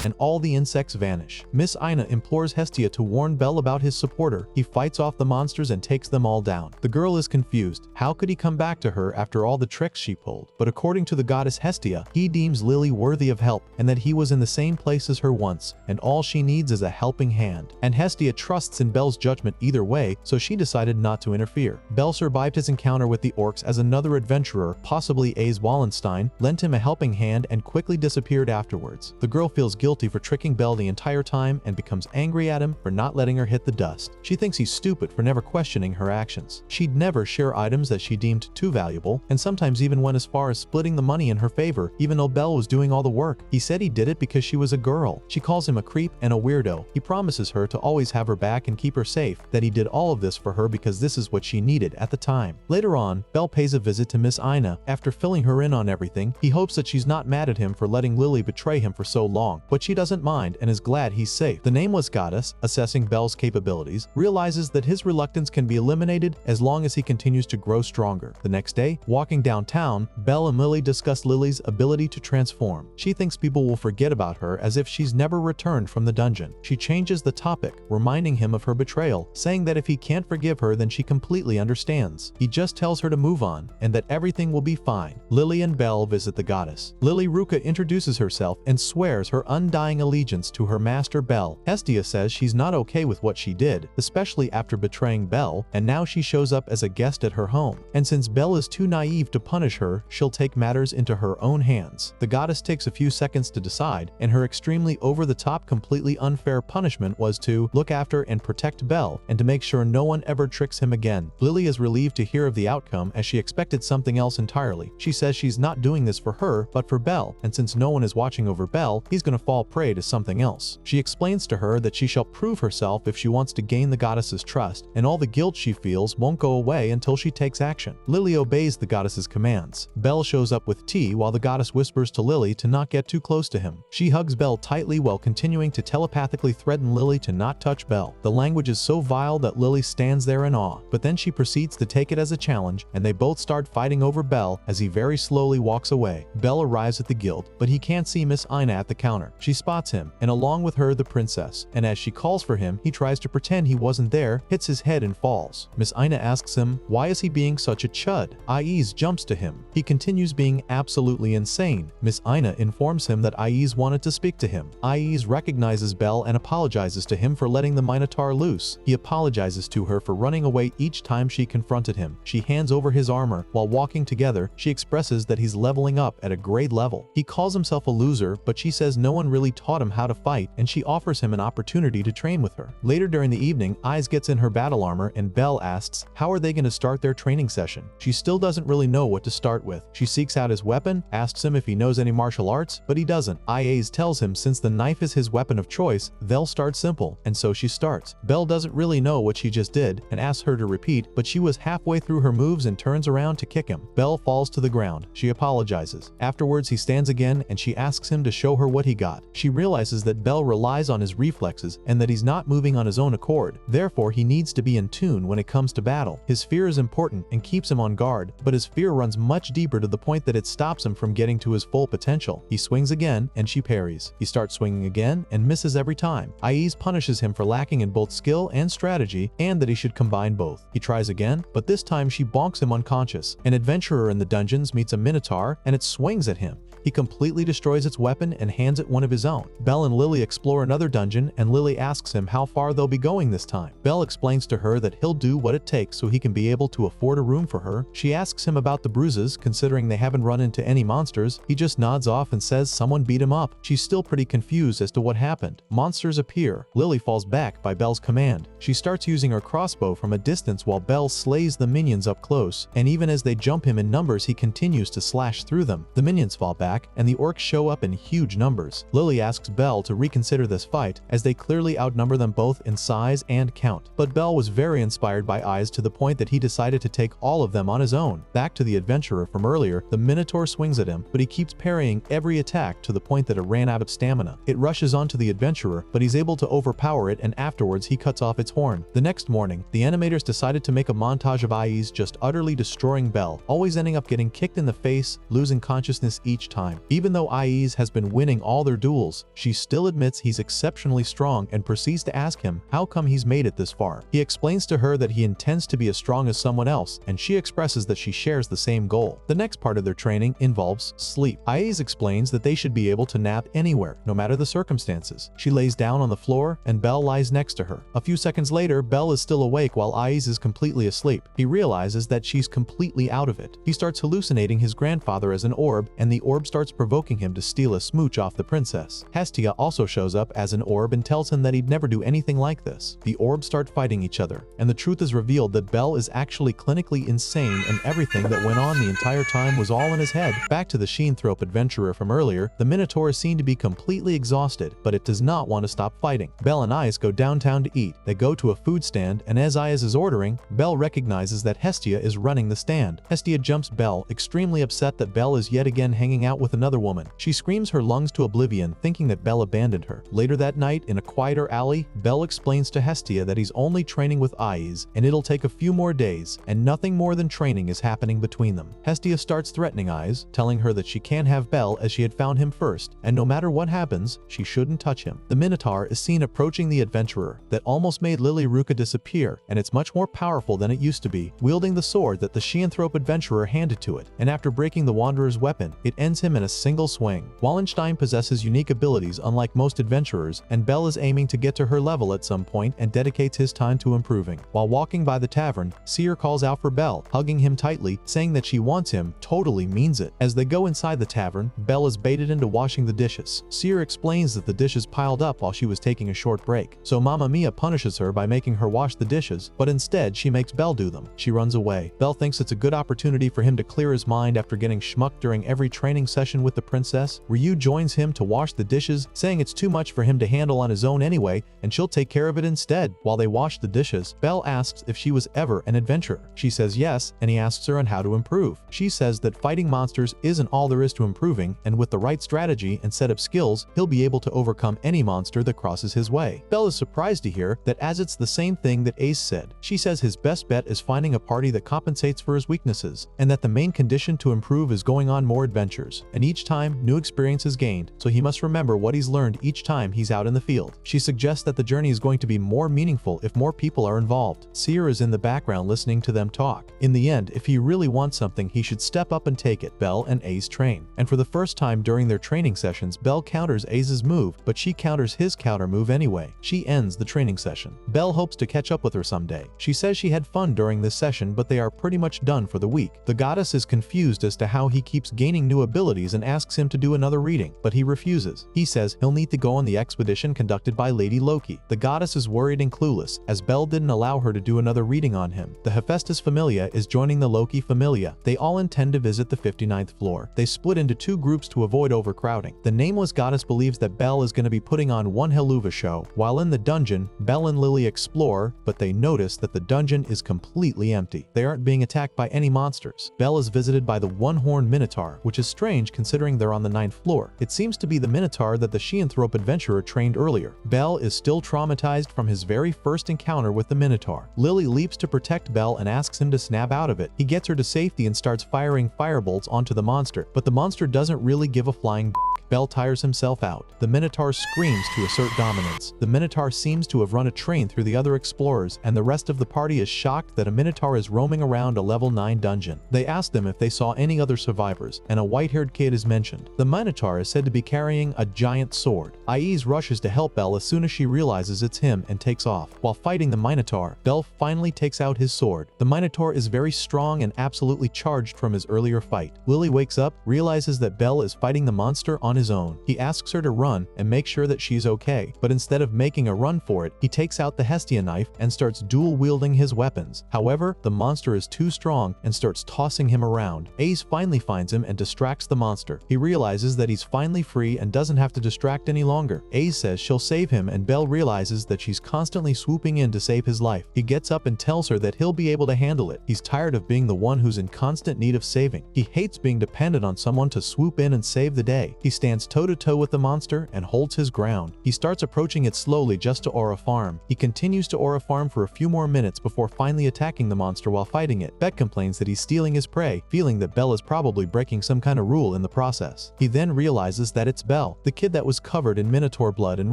and all the insects vanish. Miss Ina implores Hestia to warn Belle about his supporter. He fights off the monsters and takes them all down. The girl is confused. How could he come back to her after all the tricks she pulled? But according to the goddess Hestia, he deems Lily worthy of help and that he was in the same place as her once, and all she needs is a helping hand. And Hestia trusts in Belle's judgment either way, so she decided not to interfere. Belle survived his encounter with the orcs as another adventurer, possibly Ace Wallenstein, lent him a helping hand and quickly disappeared afterwards. The girl feels guilty for tricking Belle the entire time and becomes angry at him for not letting her hit the dust. She thinks he's stupid for never questioning her actions. She'd never share items that she deemed too valuable, and sometimes even went as far as splitting the money in her favor, even though Belle was doing all the work. He said he did it because she was a girl. She calls him a creep and a weirdo. He promises her to always have her back and keep her safe, that he did all of this for her because this is what she needed at the time. Later on, Belle pays a visit to Miss Ina. After filling her in on everything, he hopes that she's not mad at him for letting Lily betray him for so long, but she doesn't mind and is glad he's safe. The nameless goddess, assessing Belle's capabilities, realizes that his reluctance can be eliminated as long as he continues to grow stronger. The next day, walking downtown, Belle and Lily discuss Lily's ability to transform. She thinks people will forget about her as if she's never returned from the dungeon. She changes the topic, reminding him of her betrayal, saying that if he can't forgive her, then she completely understands. He just tells her to move on and that everything will be fine. Lily and Belle visit the goddess. Lily Ruka introduces herself and swears her undying allegiance to her master Belle. Hestia says she's not okay with what she did, especially after betraying Belle, and now she shows up as a guest at her home. And since Belle is too naive to punish her, she'll take matters into her own hands. The goddess takes a few seconds to decide, and her extremely over-the-top, completely unfair punishment was to look after and protect Belle, and to make sure no one ever tricks him again. Lily is relieved to hear of the outcome as she expected something else entirely. She says she's not doing this for her, but for Belle, and since no one is watching over Belle, he's gonna fall prey to something else. She explains to her that she shall prove herself if she wants to gain the goddess's trust, and all the guilt she feels won't go away until she takes action. Lily obeys the goddess's commands. Belle shows up with tea while the goddess whispers to Lily to not get too close to him. She hugs Belle tightly while continuing to telepathically threaten Lily to not touch Belle. The language is so vile that Lily stands there in awe, but then she proceeds to take it as a challenge, and they both start fighting over Belle as he very slowly walks away. Belle arrives at the guild, but he can't see Miss Ina at the counter. She spots him, and along with her the princess, and as she calls for him, he tries to pretend he wasn't there, hits his head and falls. Miss Ina asks him, why is he being such a chud? Aiz jumps to him. He continues being absolutely insane. Miss Ina informs him that Aiz wanted to speak to him. Aiz recognizes Belle and apologizes to him for letting the minotaur loose. He apologizes to her for running away each time she confronted him. She hands over his armor. While walking together, she expresses that he's leveling up at a grade level. He calls himself a loser, but she says no one really taught him how to fight, and she offers him an opportunity to train with her. Later during the evening, Aiz gets in her battle armor and Belle asks, how are they going to start their training session? She still doesn't really know what to start with. She seeks out his weapon, asks him if he knows any martial arts, but he doesn't. Aiz tells him since the knife is his weapon of choice, they'll start simple, and so she starts. Belle doesn't really know what she just did and asks her to repeat, but she was halfway through her moves and turns around to kick him. Belle falls to the ground. She apologizes. Afterwards, he stands again and she asks him to show her what he got. lot. She realizes that Bell relies on his reflexes and that he's not moving on his own accord. Therefore, he needs to be in tune when it comes to battle. His fear is important and keeps him on guard, but his fear runs much deeper to the point that it stops him from getting to his full potential. He swings again and she parries. He starts swinging again and misses every time. Aiz punishes him for lacking in both skill and strategy and that he should combine both. He tries again, but this time she bonks him unconscious. An adventurer in the dungeons meets a minotaur and it swings at him. He completely destroys its weapon and hands it one of his own. Bell and Lily explore another dungeon and Lily asks him how far they'll be going this time. Bell explains to her that he'll do what it takes so he can be able to afford a room for her. She asks him about the bruises, considering they haven't run into any monsters. He just nods off and says someone beat him up. She's still pretty confused as to what happened. Monsters appear. Lily falls back by Bell's command. She starts using her crossbow from a distance while Bell slays the minions up close, and even as they jump him in numbers he continues to slash through them. The minions fall back and the orcs show up in huge numbers. Lily asks Bell to reconsider this fight as they clearly outnumber them both in size and count. But Bell was very inspired by Aiz to the point that he decided to take all of them on his own. Back to the adventurer from earlier, the minotaur swings at him, but he keeps parrying every attack to the point that it ran out of stamina. It rushes onto the adventurer, but he's able to overpower it and afterwards he cuts off its horn. The next morning, the animators decided to make a montage of Aiz just utterly destroying Bell, always ending up getting kicked in the face, losing consciousness each time. Even though Aiz has been winning all their duels, she still admits he's exceptionally strong and proceeds to ask him how come he's made it this far. He explains to her that he intends to be as strong as someone else, and she expresses that she shares the same goal. The next part of their training involves sleep. Aiz explains that they should be able to nap anywhere, no matter the circumstances. She lays down on the floor and Bell lies next to her. A few seconds later, Bell is still awake while Aiz is completely asleep. He realizes that she's completely out of it. He starts hallucinating his grandfather as an orb, and the orb starts provoking him to steal a smooch off the princess. Hestia also shows up as an orb and tells him that he'd never do anything like this. The orbs start fighting each other, and the truth is revealed that Bell is actually clinically insane and everything that went on the entire time was all in his head. Back to the Sheenthrop adventurer from earlier, the minotaur is seen to be completely exhausted, but it does not want to stop fighting. Bell and Aiz go downtown to eat. They go to a food stand, and as Aiz is ordering, Bell recognizes that Hestia is running the stand. Hestia jumps Bell, extremely upset that Bell is yet again hanging out with another woman. She screams her lungs to oblivion, thinking that Bell abandoned her. Later that night, in a quieter alley, Bell explains to Hestia that he's only training with Aiz, and it'll take a few more days, and nothing more than training is happening between them. Hestia starts threatening Aiz, telling her that she can't have Bell as she had found him first, and no matter what happens, she shouldn't touch him. The minotaur is seen approaching the adventurer that almost made Lily Ruka disappear, and it's much more powerful than it used to be, wielding the sword that the Sheenthrop adventurer handed to it, and after breaking the wanderer's weapon, it ends him in a single swing. Wallenstein possesses unique abilities unlike most adventurers, and Bell is aiming to get to her level at some point and dedicates his time to improving. While walking by the tavern, Seer calls out for Bell, hugging him tightly, saying that she wants him, totally means it. As they go inside the tavern, Bell is baited into washing the dishes. Seer explains that the dishes piled up while she was taking a short break, so Mamma Mia punishes her by making her wash the dishes, but instead she makes Bell do them. She runs away. Bell thinks it's a good opportunity for him to clear his mind after getting schmucked during every training session with the princess. Ryu joins him to wash the dishes, saying it's too much for him to handle on his own anyway, and she'll take care of it instead. While they wash the dishes, Bell asks if she was ever an adventurer. She says yes, and he asks her on how to improve. She says that fighting monsters isn't all there is to improving, and with the right strategy and set of skills, he'll be able to overcome any monster that crosses his way. Bell is surprised to hear that as it's the same thing that Ace said. She says his best bet is finding a party that compensates for his weaknesses, and that the main condition to improve is going on more adventures, and each time new experience is gained, so he must remember what he's learned each time he's out in the field. She suggests that the journey is going to be more meaningful if more people are involved. Seer is in the background listening to them talk. In the end, if he really wants something, he should step up and take it. Bell and Ace train, and for the first time during their training sessions, Bell counters Ace's move, but she counters his counter move anyway. She ends the training session. Bell hopes to catch up with her someday. She says she had fun during this session, but they are pretty much done for the week. The goddess is confused as to how he keeps gaining new abilities and asks him to do another reading, but he refuses. He says he'll need to go on the expedition conducted by Lady Loki. The goddess is worried and clueless, as Bell didn't allow her to do another reading on him. The Hephaestus Familia is joining the Loki Familia. They all intend to visit the 59th floor. They split into two groups to avoid overcrowding. The nameless goddess believes that Bell is going to be putting on one hell of a show. While in the dungeon, Bell and Lily explore, but they notice that the dungeon is completely empty. They aren't being attacked by any monsters. Bell is visited by the one-horned minotaur, which is strange considering they're on the 9th floor. It seems to be the minotaur that the Sheanthrope adventurer trained earlier. Bell is still traumatized from his very first encounter with the minotaur. Lily leaps to protect Bell and asks him to snap out of it. He gets her to safety and starts firing firebolts onto the monster, but the monster doesn't really give a flying b***. Bell tires himself out. The minotaur screams to assert dominance. The minotaur seems to have run a train through the other explorers, and the rest of the party is shocked that a minotaur is roaming around a level 9 dungeon. They ask them if they saw any other survivors, and a white-haired kid is mentioned. The minotaur is said to be carrying a giant sword. Ies rushes to help Bell as soon as she realizes it's him and takes off. While fighting the minotaur, Bell finally takes out his sword. The minotaur is very strong and absolutely charged from his earlier fight. Lily wakes up, realizes that Bell is fighting the monster on his own. He asks her to run and make sure that she's okay, but instead of making a run for it, he takes out the Hestia knife and starts dual-wielding his weapons. However, the monster is too strong and starts tossing him around. Ace finally finds him and distracts the monster. He realizes that he's finally free and doesn't have to distract any longer. Ace says she'll save him, and Bell realizes that she's constantly swooping in to save his life. He gets up and tells her that he'll be able to handle it. He's tired of being the one who's in constant need of saving. He hates being dependent on someone to swoop in and save the day. He stands toe-to-toe with the monster and holds his ground. He starts approaching it slowly just to aura farm. He continues to aura farm for a few more minutes before finally attacking the monster while fighting it. Bet complains that he's stealing his prey, feeling that Bell is probably breaking some kind of rule in the process. He then realizes that it's Bell, the kid that was covered in minotaur blood and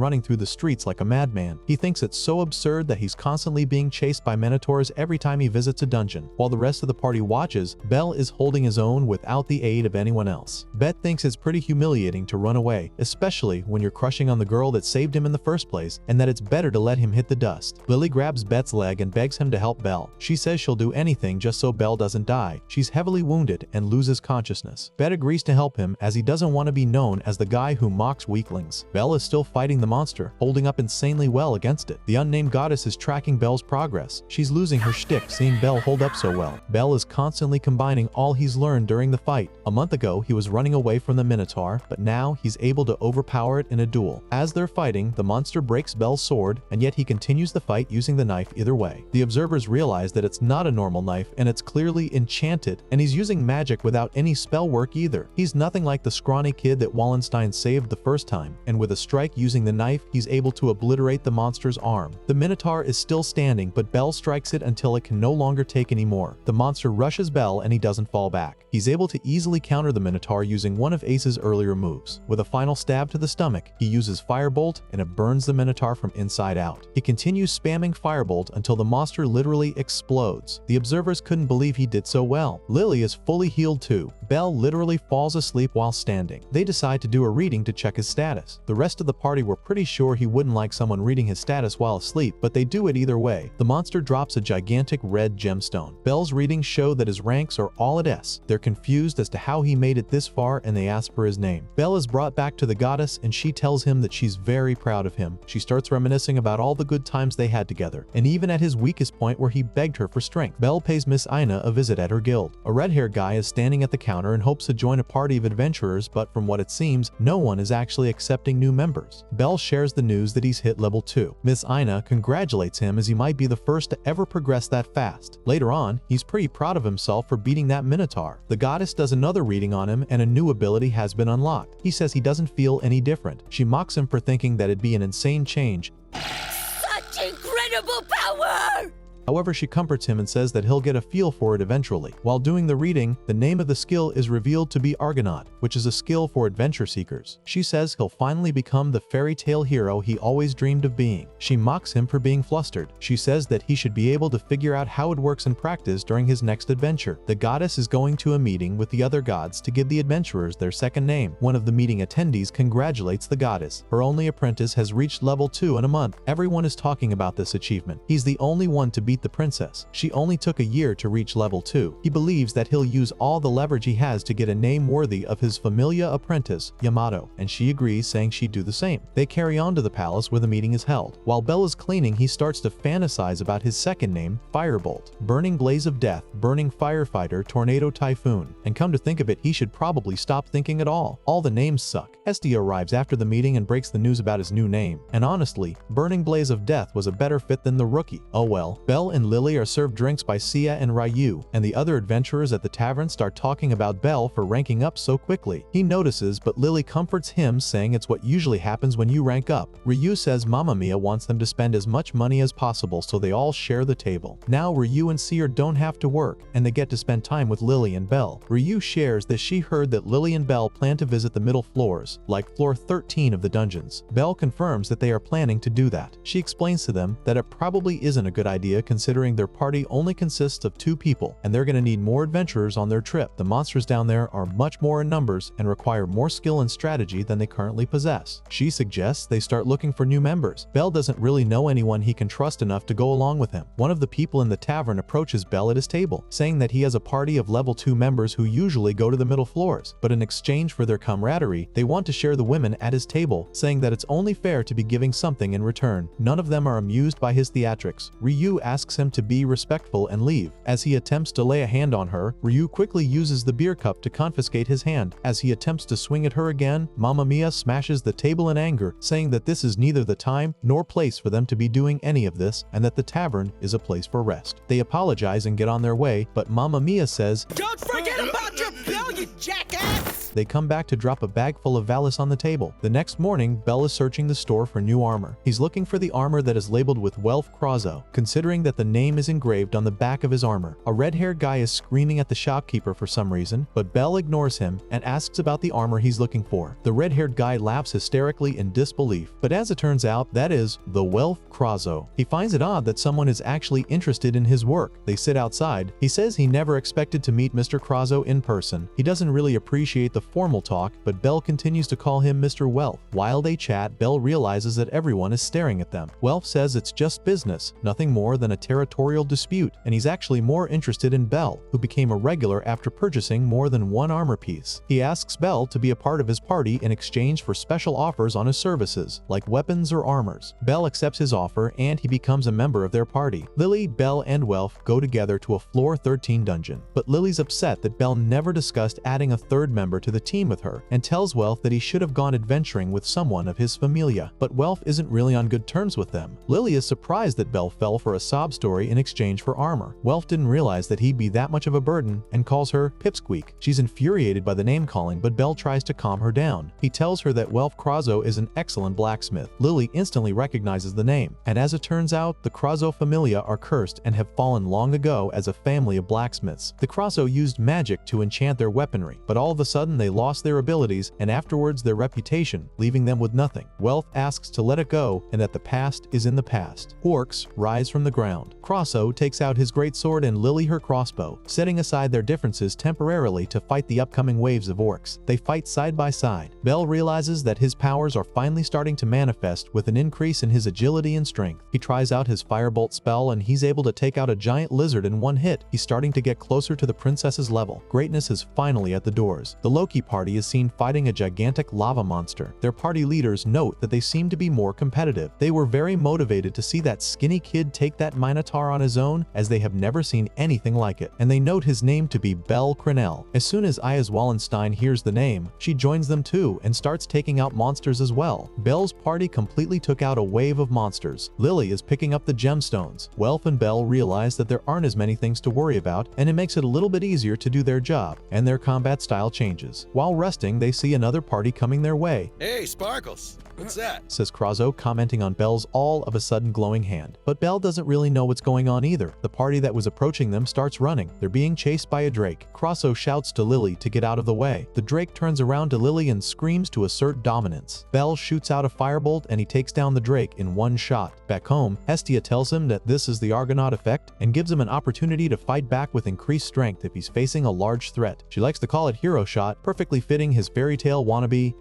running through the streets like a madman. He thinks it's so absurd that he's constantly being chased by minotaurs every time he visits a dungeon. While the rest of the party watches, Bell is holding his own without the aid of anyone else. Bet thinks it's pretty humiliating to run away, especially when you're crushing on the girl that saved him in the first place, and that it's better to let him hit the dust. Lily grabs Bet's leg and begs him to help Bell. She says she'll do anything just so Bell doesn't die. She's heavily wounded and loses consciousness. Bet agrees to help him as he doesn't want to be known as the guy who mocks weaklings. Bell is still fighting the monster, holding up insanely well against it. The unnamed goddess is tracking Bell's progress. She's losing her shtick seeing Bell hold up so well. Bell is constantly combining all he's learned during the fight. A month ago, he was running away from the minotaur, but now he's able to overpower it in a duel. As they're fighting, the monster breaks Bell's sword, and yet he continues the fight using the knife either way. The observers realize that it's not a normal knife and it's clearly enchanted, and he's using magic without any spell work either. He's nothing like the scrawny kid that Wallenstein saved the first time, and with a strike using the knife, he's able to obliterate the monster's arm. The minotaur is still standing, but Bell strikes it until it can no longer take any more. The monster rushes Bell and he doesn't fall back. He's able to easily counter the minotaur using one of Ace's earlier moves. With a final stab to the stomach, he uses Firebolt and it burns the minotaur from inside out. He continues spamming Firebolt until the monster literally explodes. The observers couldn't believe he did so well. Lily is fully healed too. Bell literally falls asleep while standing. They decide to do a reading to check his status. The rest of the party were pretty sure he wouldn't like someone reading his status while asleep, but they do it either way. The monster drops a gigantic red gemstone. Bell's readings show that his ranks are all at S. They're confused as to how he made it this far and they ask for his name. Bell is brought back to the goddess and she tells him that she's very proud of him. She starts reminiscing about all the good times they had together, and even at his weakest point where he begged her for strength. Bell pays Miss Ina a visit at her guild. A red-haired guy is standing at the counter and hopes to join a party of adventurers, but from what it seems, no one is actually accepting new members. Bell shares the news that he's hit level 2. Miss Ina congratulates him as he might be the first to ever progress that fast. Later on, he's pretty proud of himself for beating that minotaur. The goddess does another reading on him and a new ability has been unlocked. He says he doesn't feel any different. She mocks him for thinking that it'd be an insane change. Such incredible power! However, she comforts him and says that he'll get a feel for it eventually. While doing the reading, the name of the skill is revealed to be Argonaut, which is a skill for adventure seekers. She says he'll finally become the fairy tale hero he always dreamed of being. She mocks him for being flustered. She says that he should be able to figure out how it works in practice during his next adventure. The goddess is going to a meeting with the other gods to give the adventurers their second name. One of the meeting attendees congratulates the goddess. Her only apprentice has reached level 2 in a month. Everyone is talking about this achievement. He's the only one to beat the princess. She only took a year to reach level 2. He believes that he'll use all the leverage he has to get a name worthy of his familia apprentice, Yamato, and she agrees, saying she'd do the same. They carry on to the palace where the meeting is held. While Bell is cleaning, he starts to fantasize about his second name, Firebolt, Burning Blaze of Death, Burning Firefighter, Tornado Typhoon, and come to think of it, he should probably stop thinking at all. All the names suck. Hestia arrives after the meeting and breaks the news about his new name, and honestly, Burning Blaze of Death was a better fit than the rookie. Oh well. Bell Belle and Lily are served drinks by Sia and Ryu, and the other adventurers at the tavern start talking about Belle for ranking up so quickly. He notices, but Lily comforts him, saying it's what usually happens when you rank up. Ryu says Mamma Mia wants them to spend as much money as possible, so they all share the table. Now Ryu and Sia don't have to work, and they get to spend time with Lily and Belle. Ryu shares that she heard that Lily and Belle plan to visit the middle floors, like floor 13 of the dungeons. Belle confirms that they are planning to do that. She explains to them that it probably isn't a good idea considering their party only consists of 2 people, and they're going to need more adventurers on their trip. The monsters down there are much more in numbers and require more skill and strategy than they currently possess. She suggests they start looking for new members. Belle doesn't really know anyone he can trust enough to go along with him. One of the people in the tavern approaches Belle at his table, saying that he has a party of level 2 members who usually go to the middle floors, but in exchange for their camaraderie, they want to share the women at his table, saying that it's only fair to be giving something in return. None of them are amused by his theatrics. Ryu asks him to be respectful and leave. As he attempts to lay a hand on her, Ryu quickly uses the beer cup to confiscate his hand. As he attempts to swing at her again, Mamma Mia smashes the table in anger, saying that this is neither the time nor place for them to be doing any of this, and that the tavern is a place for rest. They apologize and get on their way, but Mamma Mia says, "Don't forget about your bill, you jackass!" They come back to drop a bag full of Valis on the table. The next morning, Belle is searching the store for new armor. He's looking for the armor that is labeled with Welf Krazo, considering that the name is engraved on the back of his armor. A red-haired guy is screaming at the shopkeeper for some reason, but Belle ignores him and asks about the armor he's looking for. The red-haired guy laughs hysterically in disbelief, but as it turns out, that is the Welf Krazo. He finds it odd that someone is actually interested in his work. They sit outside. He says he never expected to meet Mr. Krazo in person. He doesn't really appreciate the formal talk, but Belle continues to call him Mr. Welf. While they chat, Belle realizes that everyone is staring at them. Welf says it's just business, nothing more than a territorial dispute, and he's actually more interested in Belle, who became a regular after purchasing more than one armor piece. He asks Belle to be a part of his party in exchange for special offers on his services, like weapons or armors. Belle accepts his offer, and he becomes a member of their party. Lily, Belle, and Welf go together to a floor 13 dungeon, but Lily's upset that Belle never discussed adding a third member to the team with her, and tells Welf that he should have gone adventuring with someone of his familia, but Welf isn't really on good terms with them. Lily is surprised that Belle fell for a sob story in exchange for armor. Welf didn't realize that he'd be that much of a burden and calls her Pipsqueak. She's infuriated by the name calling, but Belle tries to calm her down. He tells her that Welf Krazo is an excellent blacksmith. Lily instantly recognizes the name, and as it turns out, the Krazo Familia are cursed and have fallen long ago as a family of blacksmiths. The Krazo used magic to enchant their weaponry, but all of a sudden they lost their abilities and afterwards their reputation, leaving them with nothing. Welf asks to let it go and that the past is in the past. Orcs rise from the ground. Krazo takes out his greatsword and Lily her crossbow, setting aside their differences temporarily to fight the upcoming waves of orcs. They fight side by side. Belle realizes that his powers are finally starting to manifest with an increase in his agility and strength. He tries out his firebolt spell and he's able to take out a giant lizard in one hit. He's starting to get closer to the princess's level. Greatness is finally at the doors. The Loki party is seen fighting a gigantic lava monster. Their party leaders note that they seem to be more competitive. They were very motivated to see that skinny kid take that minotaur on his own, as they have never seen anything like it, and they note his name to be Belle Crenell. As soon as Ayaz Wallenstein hears the name, she joins them too and starts taking out monsters as well. Belle's party completely took out a wave of monsters. Lily is picking up the gemstones. Welf and Belle realize that there aren't as many things to worry about, and it makes it a little bit easier to do their job, and their combat style changes. While resting, they see another party coming their way. Hey, Sparkles. What's that? Says Krazo, commenting on Belle's all of a sudden glowing hand. But Belle doesn't really know what's going on either. The party that was approaching them starts running. They're being chased by a drake. Krazo shouts to Lily to get out of the way. The drake turns around to Lily and screams to assert dominance. Belle shoots out a firebolt and he takes down the drake in one shot. Back home, Hestia tells him that this is the Argonaut effect and gives him an opportunity to fight back with increased strength if he's facing a large threat. She likes to call it hero shot, perfectly fitting his fairy tale wannabe.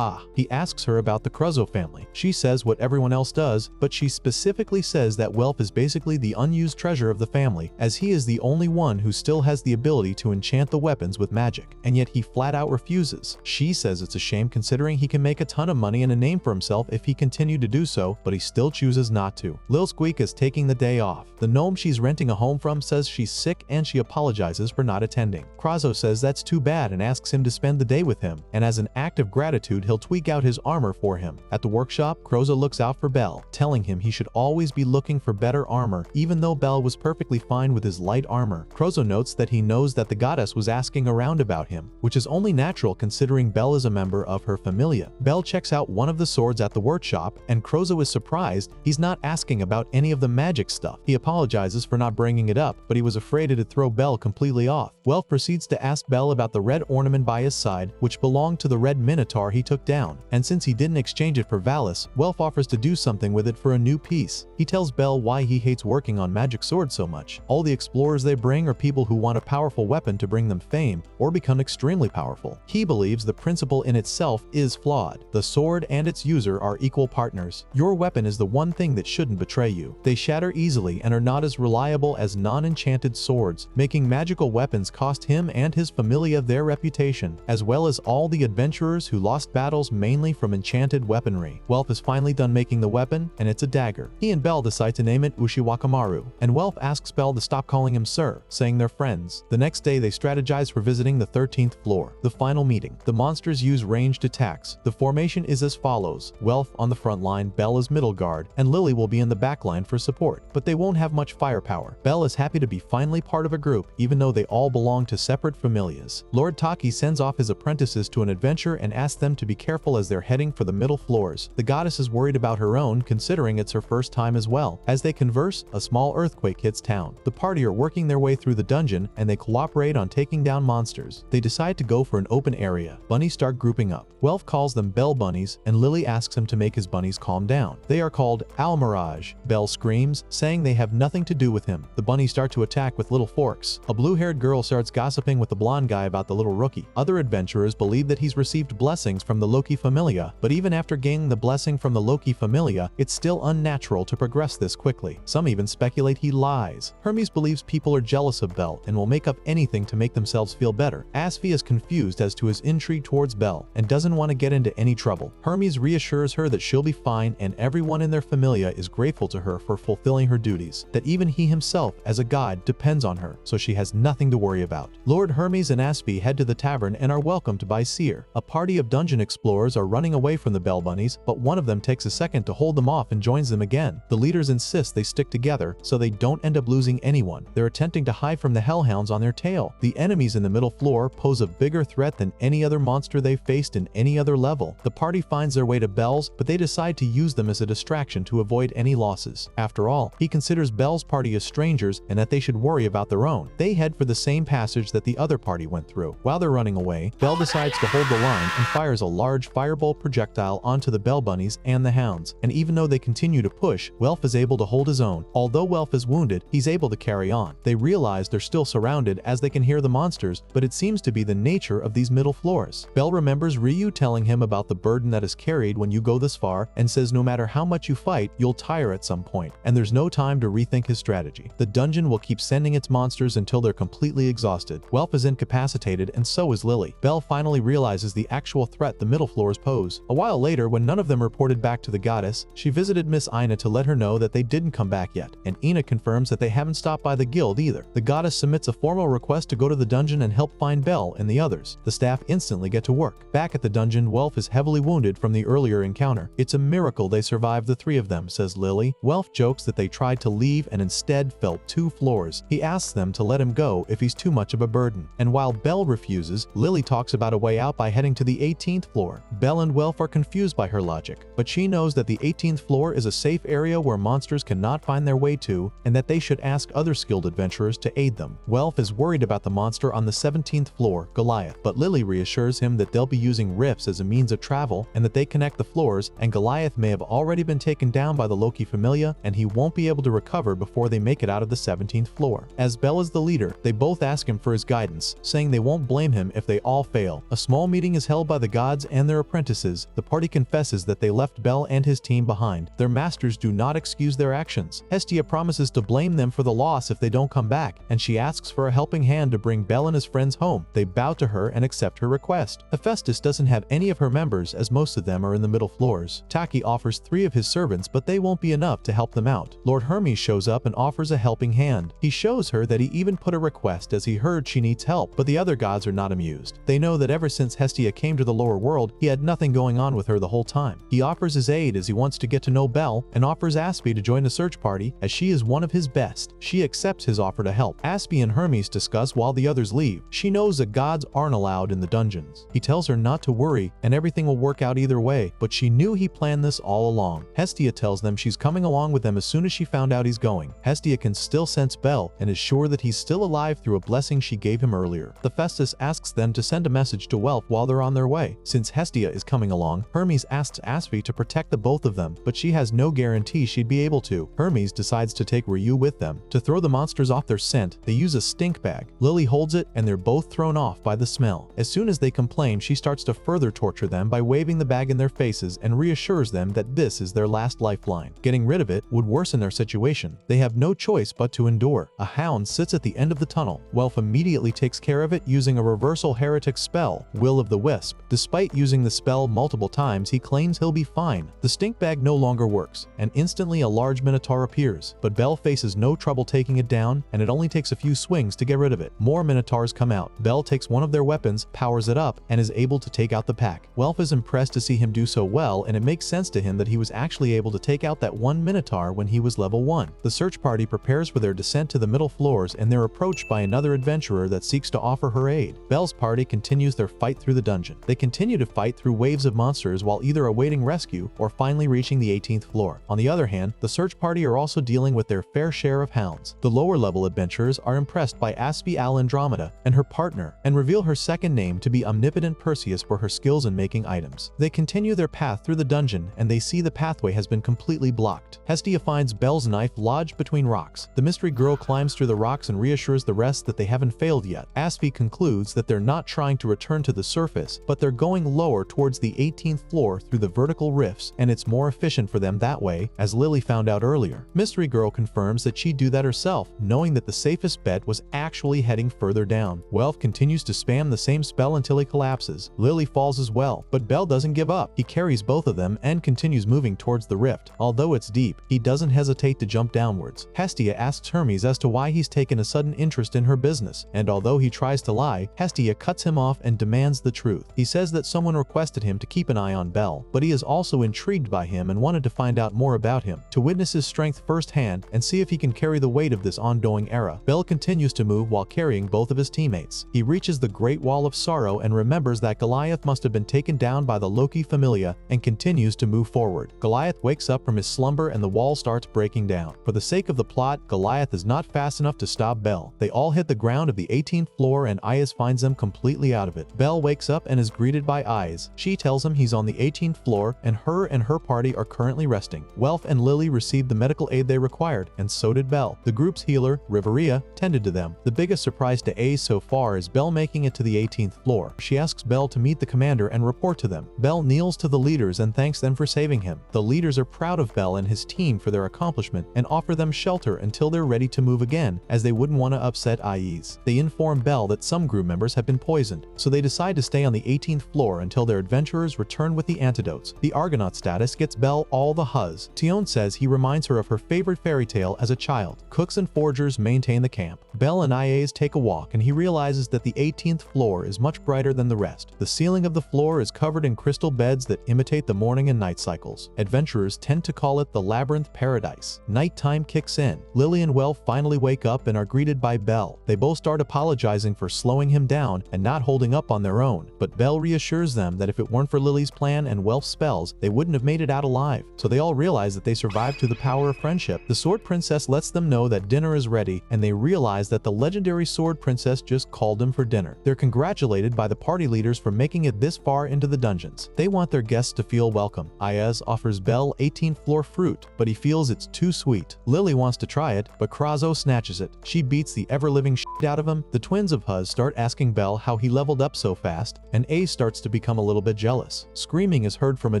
He asks her about the Krazo family. She says what everyone else does, but she specifically says that Welf is basically the unused treasure of the family, as he is the only one who still has the ability to enchant the weapons with magic, and yet he flat out refuses. She says it's a shame considering he can make a ton of money and a name for himself if he continued to do so, but he still chooses not to. Lil Squeak is taking the day off. The gnome she's renting a home from says she's sick and she apologizes for not attending. Krazo says that's too bad and asks him to spend the day with him, and as an act of gratitude he'll tweak out his armor for him. At the workshop, Kroza looks out for Bell, telling him he should always be looking for better armor, even though Bell was perfectly fine with his light armor. Kroza notes that he knows that the goddess was asking around about him, which is only natural considering Bell is a member of her familia. Bell checks out one of the swords at the workshop, and Kroza is surprised he's not asking about any of the magic stuff. He apologizes for not bringing it up, but he was afraid it'd throw Bell completely off. Welf proceeds to ask Bell about the red ornament by his side, which belonged to the red minotaur he took down, and since he didn't exchange it for Valis, Welf offers to do something with it for a new piece. He tells Bell why he hates working on magic swords so much. All the explorers they bring are people who want a powerful weapon to bring them fame or become extremely powerful. He believes the principle in itself is flawed. The sword and its user are equal partners. Your weapon is the one thing that shouldn't betray you. They shatter easily and are not as reliable as non-enchanted swords, making magical weapons cost him and his familia their reputation, as well as all the adventurers who lost battles mainly from enchanted weaponry. Welf is finally done making the weapon, and it's a dagger. He and Bell decide to name it Ushiwakamaru, and Welf asks Bell to stop calling him Sir, saying they're friends. The next day they strategize for visiting the 13th floor. The final meeting. The monsters use ranged attacks. The formation is as follows: Welf on the front line, Bell as middle guard, and Lily will be in the back line for support, but they won't have much firepower. Bell is happy to be finally part of a group, even though they all belong to separate familias. Lord Taki sends off his apprentices to an adventure and asks them to be careful as they're heading for the middle floors. The goddess is worried about her own, considering it's her first time as well. As they converse, a small earthquake hits town. The party are working their way through the dungeon, and they cooperate on taking down monsters. They decide to go for an open area. Bunnies start grouping up. Welf calls them Bell bunnies, and Lily asks him to make his bunnies calm down. They are called Owl Mirage. Bell screams, saying they have nothing to do with him. The bunnies start to attack with little forks. A blue-haired girl starts gossiping with the blonde guy about the little rookie. Other adventurers believe that he's received blessings from the Loki familia, but even after gaining the blessing from the Loki familia, it's still unnatural to progress this quickly. Some even speculate he lies. Hermes believes people are jealous of Bell and will make up anything to make themselves feel better. Asfi is confused as to his intrigue towards Bell and doesn't want to get into any trouble. Hermes reassures her that she'll be fine, and everyone in their familia is grateful to her for fulfilling her duties, that even he himself as a god depends on her, so she has nothing to worry about. Lord Hermes and Aspi head to the tavern and are welcomed by Seer. A party of dungeon explorers are running away from the Bell bunnies, but one of them takes a second to hold them off and joins them again. The leaders insist they stick together so they don't end up losing anyone. They're attempting to hide from the hellhounds on their tail. The enemies in the middle floor pose a bigger threat than any other monster they've faced in any other level. The party finds their way to Bell's, but they decide to use them as a distraction to avoid any losses. After all, he considers Bell's party as strangers and that they should worry about their own. They head for the same passage that the other party went through. While they're running away, Bell decides to hold the line and fires a large firebolt projectile onto the Bell bunnies and the hounds, and even though they continue to push, Welf is able to hold his own. Although Welf is wounded, he's able to carry on. They realize they're still surrounded as they can hear the monsters, but it seems to be the nature of these middle floors. Bell remembers Ryu telling him about the burden that is carried when you go this far, and says no matter how much you fight, you'll tire at some point, and there's no time to rethink his strategy. The dungeon will keep sending its monsters until they're completely exhausted. Welf is incapacitated, and so is Lily. Bell finally realizes the actual threat the middle floors pose. A while later, when none of them reported back to the goddess, she visited Miss Ina to let her know that they didn't come back yet, and Ina confirms that they haven't stopped by the guild either. The goddess submits a formal request to go to the dungeon and help find Bell and the others. The staff instantly get to work. Back at the dungeon, Welf is heavily wounded from the earlier encounter. It's a miracle they survived, the three of them, says Lily. Welf jokes that they tried to leave and instead fell 2 floors. He asks them to let him go if he's too much of a burden. And while Bell refuses, Lily talks about a way out by heading to the 18th floor. Bell and Welf are confused by her logic, but she knows that the 18th floor is a safe area where monsters cannot find their way to, and that they should ask other skilled adventurers to aid them. Welf is worried about the monster on the 17th floor, Goliath, but Lily reassures him that they'll be using rifts as a means of travel and that they connect the floors, and Goliath may have already been taken down by the Loki familia and he won't be able to recover before they make it out of the 17th floor. As Bell is the leader, they both ask him for his guidance, saying they won't blame him if they all fail. A small meeting is held by the gods and their apprentices. The party confesses that they left Bell and his team behind. Their masters do not excuse their actions. Hestia promises to blame them for the loss if they don't come back, and she asks for a helping hand to bring Bell and his friends home. They bow to her and accept her request. Hephaestus doesn't have any of her members, as most of them are in the middle floors. Taki offers 3 of his servants, but they won't be enough to help them out. Lord Hermes shows up and offers a helping hand. He shows her that he even put a request as he heard she needs help, but the other gods are not amused. They know that ever since Hestia came to the lower world, he had nothing going on with her the whole time. He offers his aid as he wants to get to know Belle and offers Aspie to join the search party as she is one of his best. She accepts his offer to help. Aspie and Hermes discuss while the others leave. She knows that gods aren't allowed in the dungeons. He tells her not to worry and everything will work out either way, but she knew he planned this all along. Hestia tells them she's coming along with them as soon as she found out he's going. Hestia can still sense Belle and is sure that he's still alive through a blessing she gave him earlier. Hephaestus asks them to send a message to Welf while they're on their way. Since Hestia is coming along, Hermes asks Aspie to protect the both of them, but she has no guarantee she'd be able to. Hermes decides to take Ryu with them. To throw the monsters off their scent, they use a stink bag. Lily holds it and they're both thrown off by the smell. As soon as they complain, she starts to further torture them by waving the bag in their faces and reassures them that this is their last lifeline. Getting rid of it would worsen their situation. They have no choice but to endure. A hound sits at the end of the tunnel. Welf immediately takes care of it using a reversal heretic spell, Will of the Wisp. Despite using the spell multiple times, he claims he'll be fine. The stink bag no longer works, and instantly a large minotaur appears, but Belle faces no trouble taking it down, and it only takes a few swings to get rid of it. More minotaurs come out. Belle takes one of their weapons, powers it up, and is able to take out the pack. Welf is impressed to see him do so well, and it makes sense to him that he was actually able to take out that one minotaur when he was level 1. The search party prepares for their descent to the middle floors, and they're approached by another adventurer that seeks to offer her aid. Belle's party continues their fight through the dungeon. They continue to fight through waves of monsters while either awaiting rescue or finally reaching the 18th floor. On the other hand, the search party are also dealing with their fair share of hounds. The lower level adventurers are impressed by Aspie Andromeda and her partner, and reveal her second name to be Omnipotent Perseus for her skills in making items. They continue their path through the dungeon, and they see the pathway has been completely blocked. Hestia finds Belle's knife lodged between rocks. The mystery girl climbs through the rocks and reassures the rest that they haven't failed yet. Aspie concludes that they're not trying to return to the surface, but they're going lower towards the 18th floor through the vertical rifts, and it's more efficient for them that way, as Lily found out earlier. Mystery girl confirms that she'd do that herself, knowing that the safest bet was actually heading further down. Welf continues to spam the same spell until he collapses. Lily falls as well, but Belle doesn't give up. He carries both of them and continues moving towards the rift. Although it's deep, he doesn't hesitate to jump downwards. Hestia asks Hermes as to why he's taken a sudden interest in her business, and although he tries to lie, Hestia cuts him off and demands the truth. He says that someone requested him to keep an eye on Belle, but he is also intrigued by him and wanted to find out more about him, to witness his strength firsthand and see if he can carry the weight of this ongoing era. Belle continues to move while carrying both of his teammates. He reaches the Great Wall of Sorrow and remembers that Goliath must have been taken down by the Loki Familia and continues to move forward. Goliath wakes up from his slumber and the wall starts breaking down. For the sake of the plot, Goliath is not fast enough to stop Belle. They all hit the ground of the 18th floor and Ayaz finds them completely out of it. Belle wakes up and is greeted by Ayaz. She tells him he's on the 18th floor and her party are currently resting. Welf and Lily received the medical aid they required, and so did Belle. The group's healer, Riveria, tended to them. The biggest surprise to Ayaz so far is Belle making it to the 18th floor. She asks Belle to meet the commander and report to them. Belle kneels to the leaders and thanks them for saving him. The leaders are proud of Belle and his team for their accomplishment and offer them shelter until they're ready to move again, as they wouldn't want to upset Ayaz. They inform Belle that some group members have been poisoned, so they decide to stay on the 18th floor until their adventurers return with the antidotes. The Argonaut status gets Belle all the huzz. Tion says he reminds her of her favorite fairy tale as a child. Cooks and forgers maintain the camp. Belle and Ayaz take a walk and he realizes that the 18th floor is much brighter than the rest. The ceiling of the floor is covered in crystal beds that imitate the morning and night cycles. Adventurers tend to call it the Labyrinth Paradise. Nighttime kicks in. Lily and Welf finally wake up and are greeted by Belle. They both start apologizing for slowing him down and not holding up on their own, but Belle reassures them that if it weren't for Lily's plan and Welf's spells, they wouldn't have made it out alive. So they all realize that they survived through the power of friendship. The Sword Princess lets them know that dinner is ready, and they realize that the legendary Sword Princess just called them for dinner. They're congratulated by the party leaders for making it this far into the dungeons. They want their guests to feel welcome. Ayaz offers Belle 18th floor fruit, but he feels it's too sweet. Lily wants to try it, but Krazo snatches it. She beats the ever-living shit out of him. The twins of Huz start asking Belle how he leveled up so fast, and A starts to become a little bit jealous. Screaming is heard from a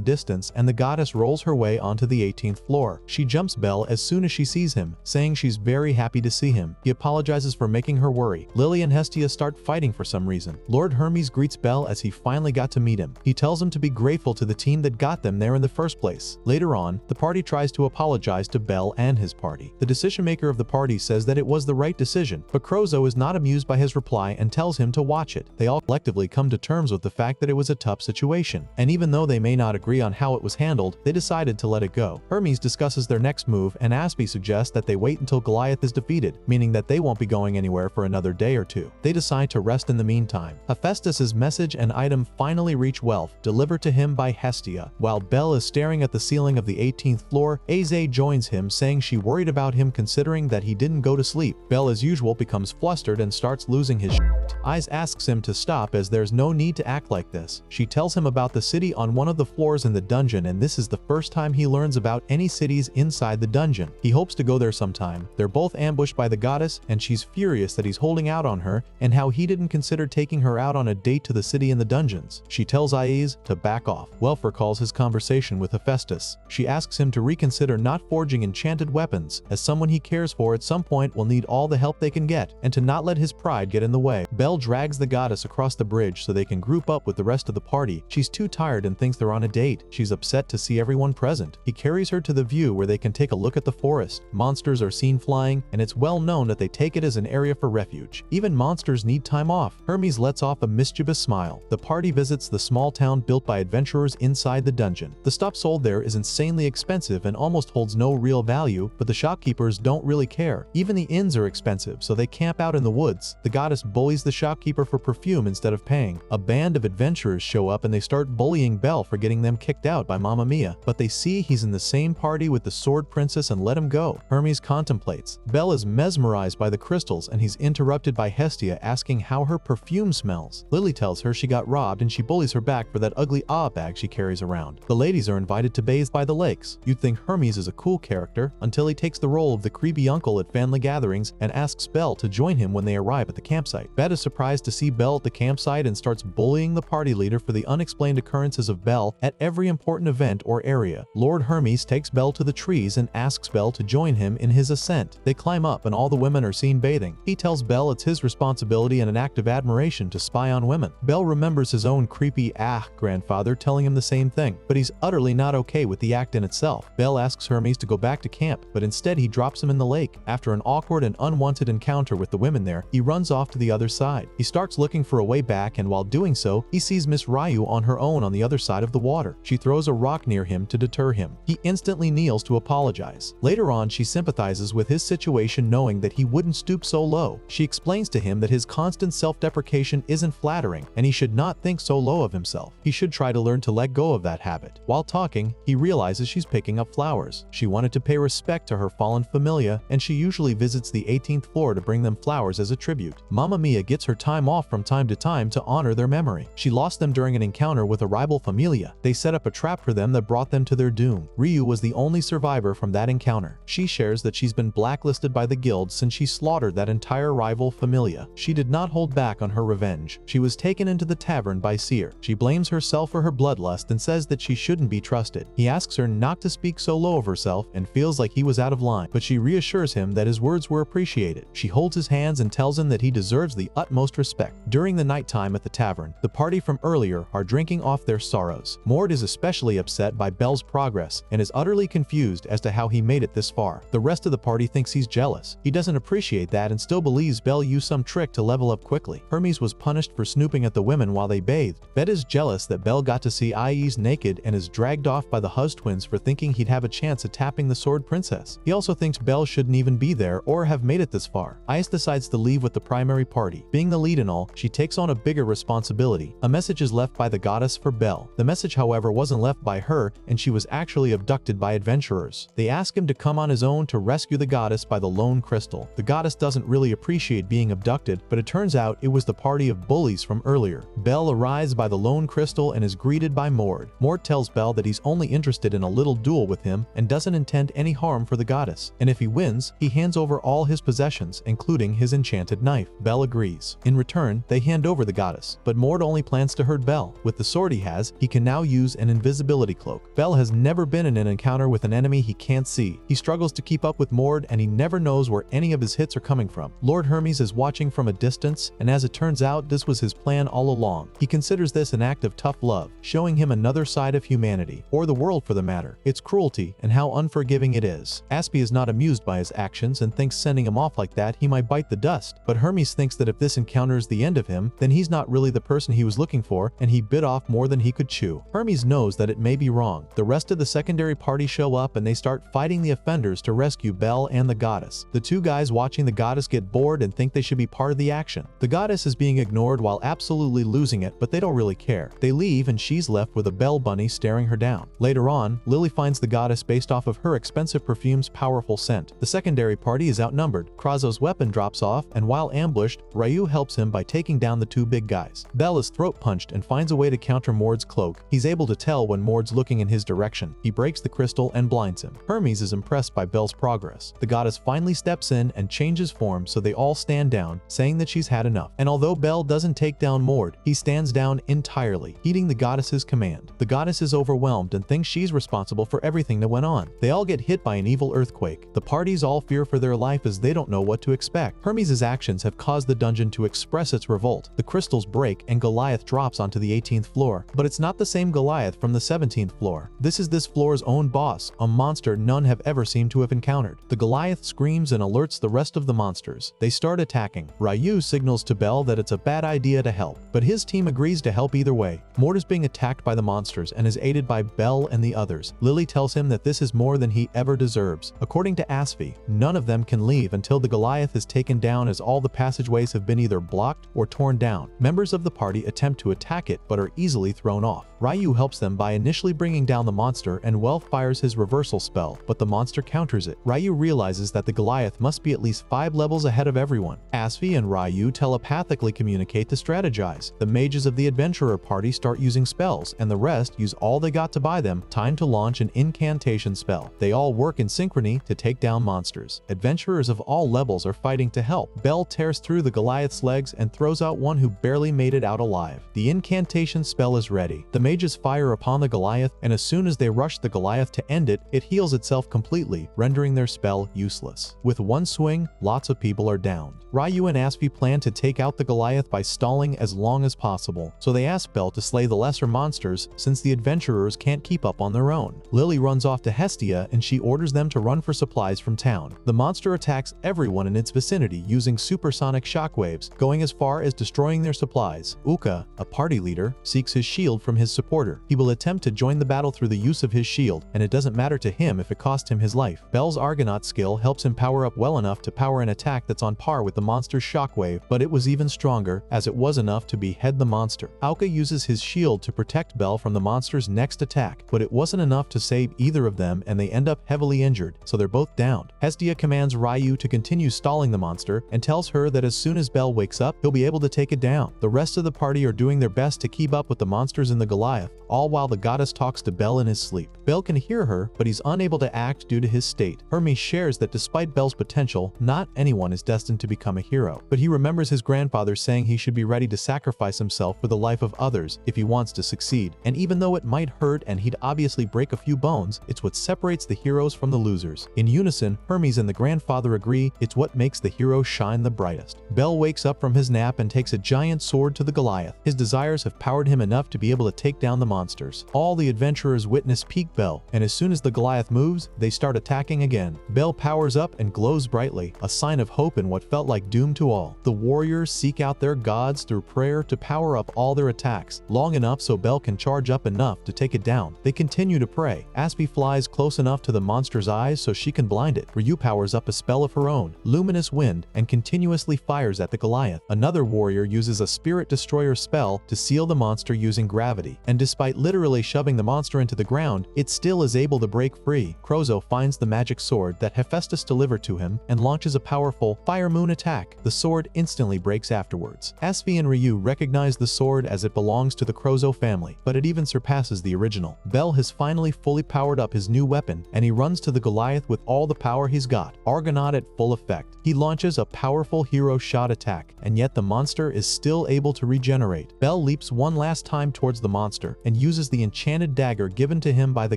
distance, and the goddess rolls her way onto the 18th floor. She jumps Belle as soon as she sees him, saying she's very happy to see him. He apologizes for making her worry. Lily and Hestia start fighting for some reason. Lord Hermes greets Belle as he finally got to meet him. He tells him to be grateful to the team that got them there in the first place. Later on, the party tries to apologize to Belle and his party. The decision maker of the party says that it was the right decision, but Krozo Hanzo is not amused by his reply and tells him to watch it. They all collectively come to terms with the fact that it was a tough situation, and even though they may not agree on how it was handled, they decided to let it go. Hermes discusses their next move, and Aspie suggests that they wait until Goliath is defeated, meaning that they won't be going anywhere for another day or two. They decide to rest in the meantime. Hephaestus's message and item finally reach Welf, delivered to him by Hestia. While Belle is staring at the ceiling of the 18th floor, Aze joins him, saying she worried about him considering that he didn't go to sleep. Belle, as usual, becomes flustered and starts losing his shit. Ize asks him to stop as there's no need to act like this. She tells him about the city on one of the floors in the dungeon, and this is the first time he learns about any cities inside the dungeon. He hopes to go there sometime. They're both ambushed by the goddess, and she's furious that he's holding out on her and how he didn't consider taking her out on a date to the city in the dungeons. She tells Ize to back off. Welf recalls his conversation with Hephaestus. She asks him to reconsider not forging enchanted weapons, as someone he cares for at some point will need all the help they can get, and to not let his pride get in the way. Belle drags the goddess across the bridge so they can group up with the rest of the party. She's too tired and thinks they're on a date. She's upset to see everyone present. He carries her to the view where they can take a look at the forest. Monsters are seen flying, and it's well known that they take it as an area for refuge. Even monsters need time off. Hermes lets off a mischievous smile. The party visits the small town built by adventurers inside the dungeon. The stuff sold there is insanely expensive and almost holds no real value, but the shopkeepers don't really care. Even the inns are expensive, so they camp out in the woods. The goddess bullies the shopkeeper for perfume instead of paying. A band of adventurers show up and they start bullying Belle for getting them kicked out by Mamma Mia, but they see he's in the same party with the sword princess and let him go. Hermes contemplates. Belle is mesmerized by the crystals, and he's interrupted by Hestia asking how her perfume smells. Lily tells her she got robbed, and she bullies her back for that ugly bag she carries around. The ladies are invited to bathe by the lakes. You'd think Hermes is a cool character until he takes the role of the creepy uncle at family gatherings and asks Belle to join him when they arrive at the campsite. Bette is surprised to see Belle at the campsite and starts bullying the party leader for the unexplained occurrences of Belle at every important event or area. Lord Hermes takes Belle to the trees and asks Belle to join him in his ascent. They climb up and all the women are seen bathing. He tells Belle it's his responsibility and an act of admiration to spy on women. Belle remembers his own creepy grandfather telling him the same thing, but he's utterly not okay with the act in itself. Belle asks Hermes to go back to camp, but instead he drops him in the lake. After an awkward and unwanted encounter with the women there, he runs off to the other side. He starts looking for a way back, and while doing so, he sees Miss Ryu on her own on the other side of the water. She throws a rock near him to deter him. He instantly kneels to apologize. Later on, she sympathizes with his situation, knowing that he wouldn't stoop so low. She explains to him that his constant self-deprecation isn't flattering, and he should not think so low of himself. He should try to learn to let go of that habit. While talking, he realizes she's picking up flowers. She wanted to pay respect to her fallen familia, and she usually visits the 18th floor to bring them flowers as a tribute. Mamma Mia gets her time off from time to time to honor their memory. She lost them during an encounter with a rival familia. They set up a trap for them that brought them to their doom. Ryu was the only survivor from that encounter. She shares that she's been blacklisted by the guild since she slaughtered that entire rival familia. She did not hold back on her revenge. She was taken into the tavern by Seer. She blames herself for her bloodlust and says that she shouldn't be trusted. He asks her not to speak so low of herself and feels like he was out of line, but she reassures him that his words were appreciated. She holds his hands and tells him that he deserves the utmost respect. During the nighttime at the tavern, the party from earlier are drinking off their sorrows. Mord is especially upset by Belle's progress and is utterly confused as to how he made it this far. The rest of the party thinks he's jealous. He doesn't appreciate that and still believes Belle used some trick to level up quickly. Hermes was punished for snooping at the women while they bathed. Bette is jealous that Belle got to see Ies naked and is dragged off by the Huz twins for thinking he'd have a chance at tapping the sword princess. He also thinks Belle shouldn't even be there or have made it this far. Ice decides to leave with the primary party. Being the lead and all, she takes on a bigger responsibility. A message is left by the goddess for Belle. The message, however, wasn't left by her, and she was actually abducted by adventurers. They ask him to come on his own to rescue the goddess by the lone crystal. The goddess doesn't really appreciate being abducted, but it turns out it was the party of bullies from earlier. Belle arrives by the lone crystal and is greeted by Mord. Mord tells Belle that he's only interested in a little duel with him and doesn't intend any harm for the goddess, and if he wins, he hands over all his possessions, including his enchanted knife. Belle agrees. agrees. In return, they hand over the goddess, but Mord only plans to hurt Bell. With the sword he has, he can now use an invisibility cloak. Bell has never been in an encounter with an enemy he can't see. He struggles to keep up with Mord, and he never knows where any of his hits are coming from. Lord Hermes is watching from a distance, and as it turns out, this was his plan all along. He considers this an act of tough love, showing him another side of humanity, or the world for the matter, its cruelty and how unforgiving it is. Aspie is not amused by his actions and thinks sending him off like that he might bite the dust, but Hermes thinks that if this encounter is the end of him, then he's not really the person he was looking for, and he bit off more than he could chew. Hermes knows that it may be wrong. The rest of the secondary party show up and they start fighting the offenders to rescue Bell and the goddess. The two guys watching the goddess get bored and think they should be part of the action. The goddess is being ignored while absolutely losing it, but they don't really care. They leave and she's left with a Bell bunny staring her down. Later on, Lily finds the goddess based off of her expensive perfume's powerful scent. The secondary party is outnumbered. Krazo's weapon drops off, and while ambushed, Ryu helps him by taking down the two big guys. Bell is throat punched and finds a way to counter Mord's cloak. He's able to tell when Mord's looking in his direction. He breaks the crystal and blinds him. Hermes is impressed by Bell's progress. The goddess finally steps in and changes form, so they all stand down, saying that she's had enough. And although Bell doesn't take down Mord, he stands down entirely, heeding the goddess's command. The goddess is overwhelmed and thinks she's responsible for everything that went on. They all get hit by an evil earthquake. The parties all fear for their life as they don't know what to expect. Hermes' actions have caused the dungeon to express its revolt. The crystals break and Goliath drops onto the 18th floor, but it's not the same Goliath from the 17th floor. This is this floor's own boss, a monster none have ever seemed to have encountered. The Goliath screams and alerts the rest of the monsters. They start attacking. Ryu signals to Bell that it's a bad idea to help, but his team agrees to help either way. Mord is being attacked by the monsters and is aided by Bell and the others. Lily tells him that this is more than he ever deserves. According to Aspie, none of them can leave until the Goliath is taken down, as all the passageways have been either blocked or torn down. Members of the party attempt to attack it but are easily thrown off. Ryu helps them by initially bringing down the monster, and Well fires his reversal spell, but the monster counters it. Ryu realizes that the Goliath must be at least 5 levels ahead of everyone. Aspie and Ryu telepathically communicate to strategize. The mages of the adventurer party start using spells, and the rest use all they got to buy them. Time to launch an incantation spell. They all work in synchrony to take down monsters. Adventurers of all levels are fighting to help. Bell tears through the Goliath's legs and throws out one who barely made it out alive. The incantation spell is ready. The mages fire upon the Goliath, and as soon as they rush the Goliath to end it, it heals itself completely, rendering their spell useless. With one swing, lots of people are downed. Ryu and Aspie plan to take out the Goliath by stalling as long as possible, so they ask Bell to slay the lesser monsters since the adventurers can't keep up on their own. Lily runs off to Hestia and she orders them to run for supplies from town. The monster attacks everyone in its vicinity using supersonic shockwaves, going as far as destroying their supplies. Uka, a party leader, seeks his shield from his supporter. He will attempt to join the battle through the use of his shield, and it doesn't matter to him if it costs him his life. Bell's Argonaut skill helps him power up well enough to power an attack that's on par with the monster's shockwave, but it was even stronger, as it was enough to behead the monster. Uka uses his shield to protect Bell from the monster's next attack, but it wasn't enough to save either of them, and they end up heavily injured, so they're both downed. Hestia commands Ryu to continue stalling the monster and tells her that as soon as Bell wakes up, he'll be able to take it down. The rest of the party are doing their best to keep up with the monsters in the Goliath, all while the goddess talks to Bell in his sleep. Bell can hear her, but he's unable to act due to his state. Hermes shares that despite Bell's potential, not anyone is destined to become a hero, but he remembers his grandfather saying he should be ready to sacrifice himself for the life of others if he wants to succeed. And even though it might hurt and he'd obviously break a few bones, it's what separates the heroes from the losers. In unison, Hermes and the grandfather agree it's what makes the hero shine the brightest. Bell wakes up from his nap and takes a giant sword to the Goliath. His desires have powered him enough to be able to take down the monsters. All the adventurers witness peak Bell, and as soon as the Goliath moves, they start attacking again. Bell powers up and glows brightly, a sign of hope in what felt like doom to all. The warriors seek out their gods through prayer to power up all their attacks, long enough so Bell can charge up enough to take it down. They continue to pray. Aspie flies close enough to the monster's eyes so she can blind it. Ryu powers up a spell of her own, Luminous Wind, and continuously fires at the Goliath. Another warrior uses a Spirit Destroyer spell to seal the monster using gravity, and despite literally shoving the monster into the ground, it still is able to break free. Krozo finds the magic sword that Hephaestus delivered to him and launches a powerful Fire Moon attack. The sword instantly breaks afterwards. Aspie and Ryu recognize the sword as it belongs to the Krozo family, but it even surpasses the original. Bell has finally fully powered up his new weapon, and he runs to the Goliath with all the power he's got. Argonaut at full effect. He launches a powerful hero shot attack attack, and yet the monster is still able to regenerate. Bel leaps one last time towards the monster and uses the enchanted dagger given to him by the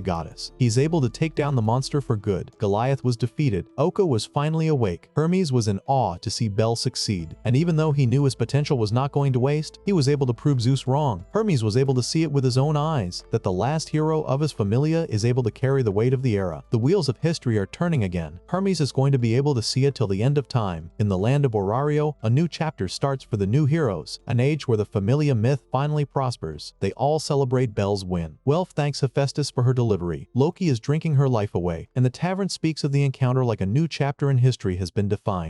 goddess. He's able to take down the monster for good. Goliath was defeated. Oko was finally awake. Hermes was in awe to see Bel succeed, and even though he knew his potential was not going to waste, he was able to prove Zeus wrong. Hermes was able to see it with his own eyes, that the last hero of his familia is able to carry the weight of the era. The wheels of history are turning again. Hermes is going to be able to see it till the end of time. In the land of Orario, a new chapter starts for the new heroes, an age where the familia myth finally prospers. They all celebrate Bel's win. Welf thanks Hephaestus for her delivery. Loki is drinking her life away, and the tavern speaks of the encounter like a new chapter in history has been defined.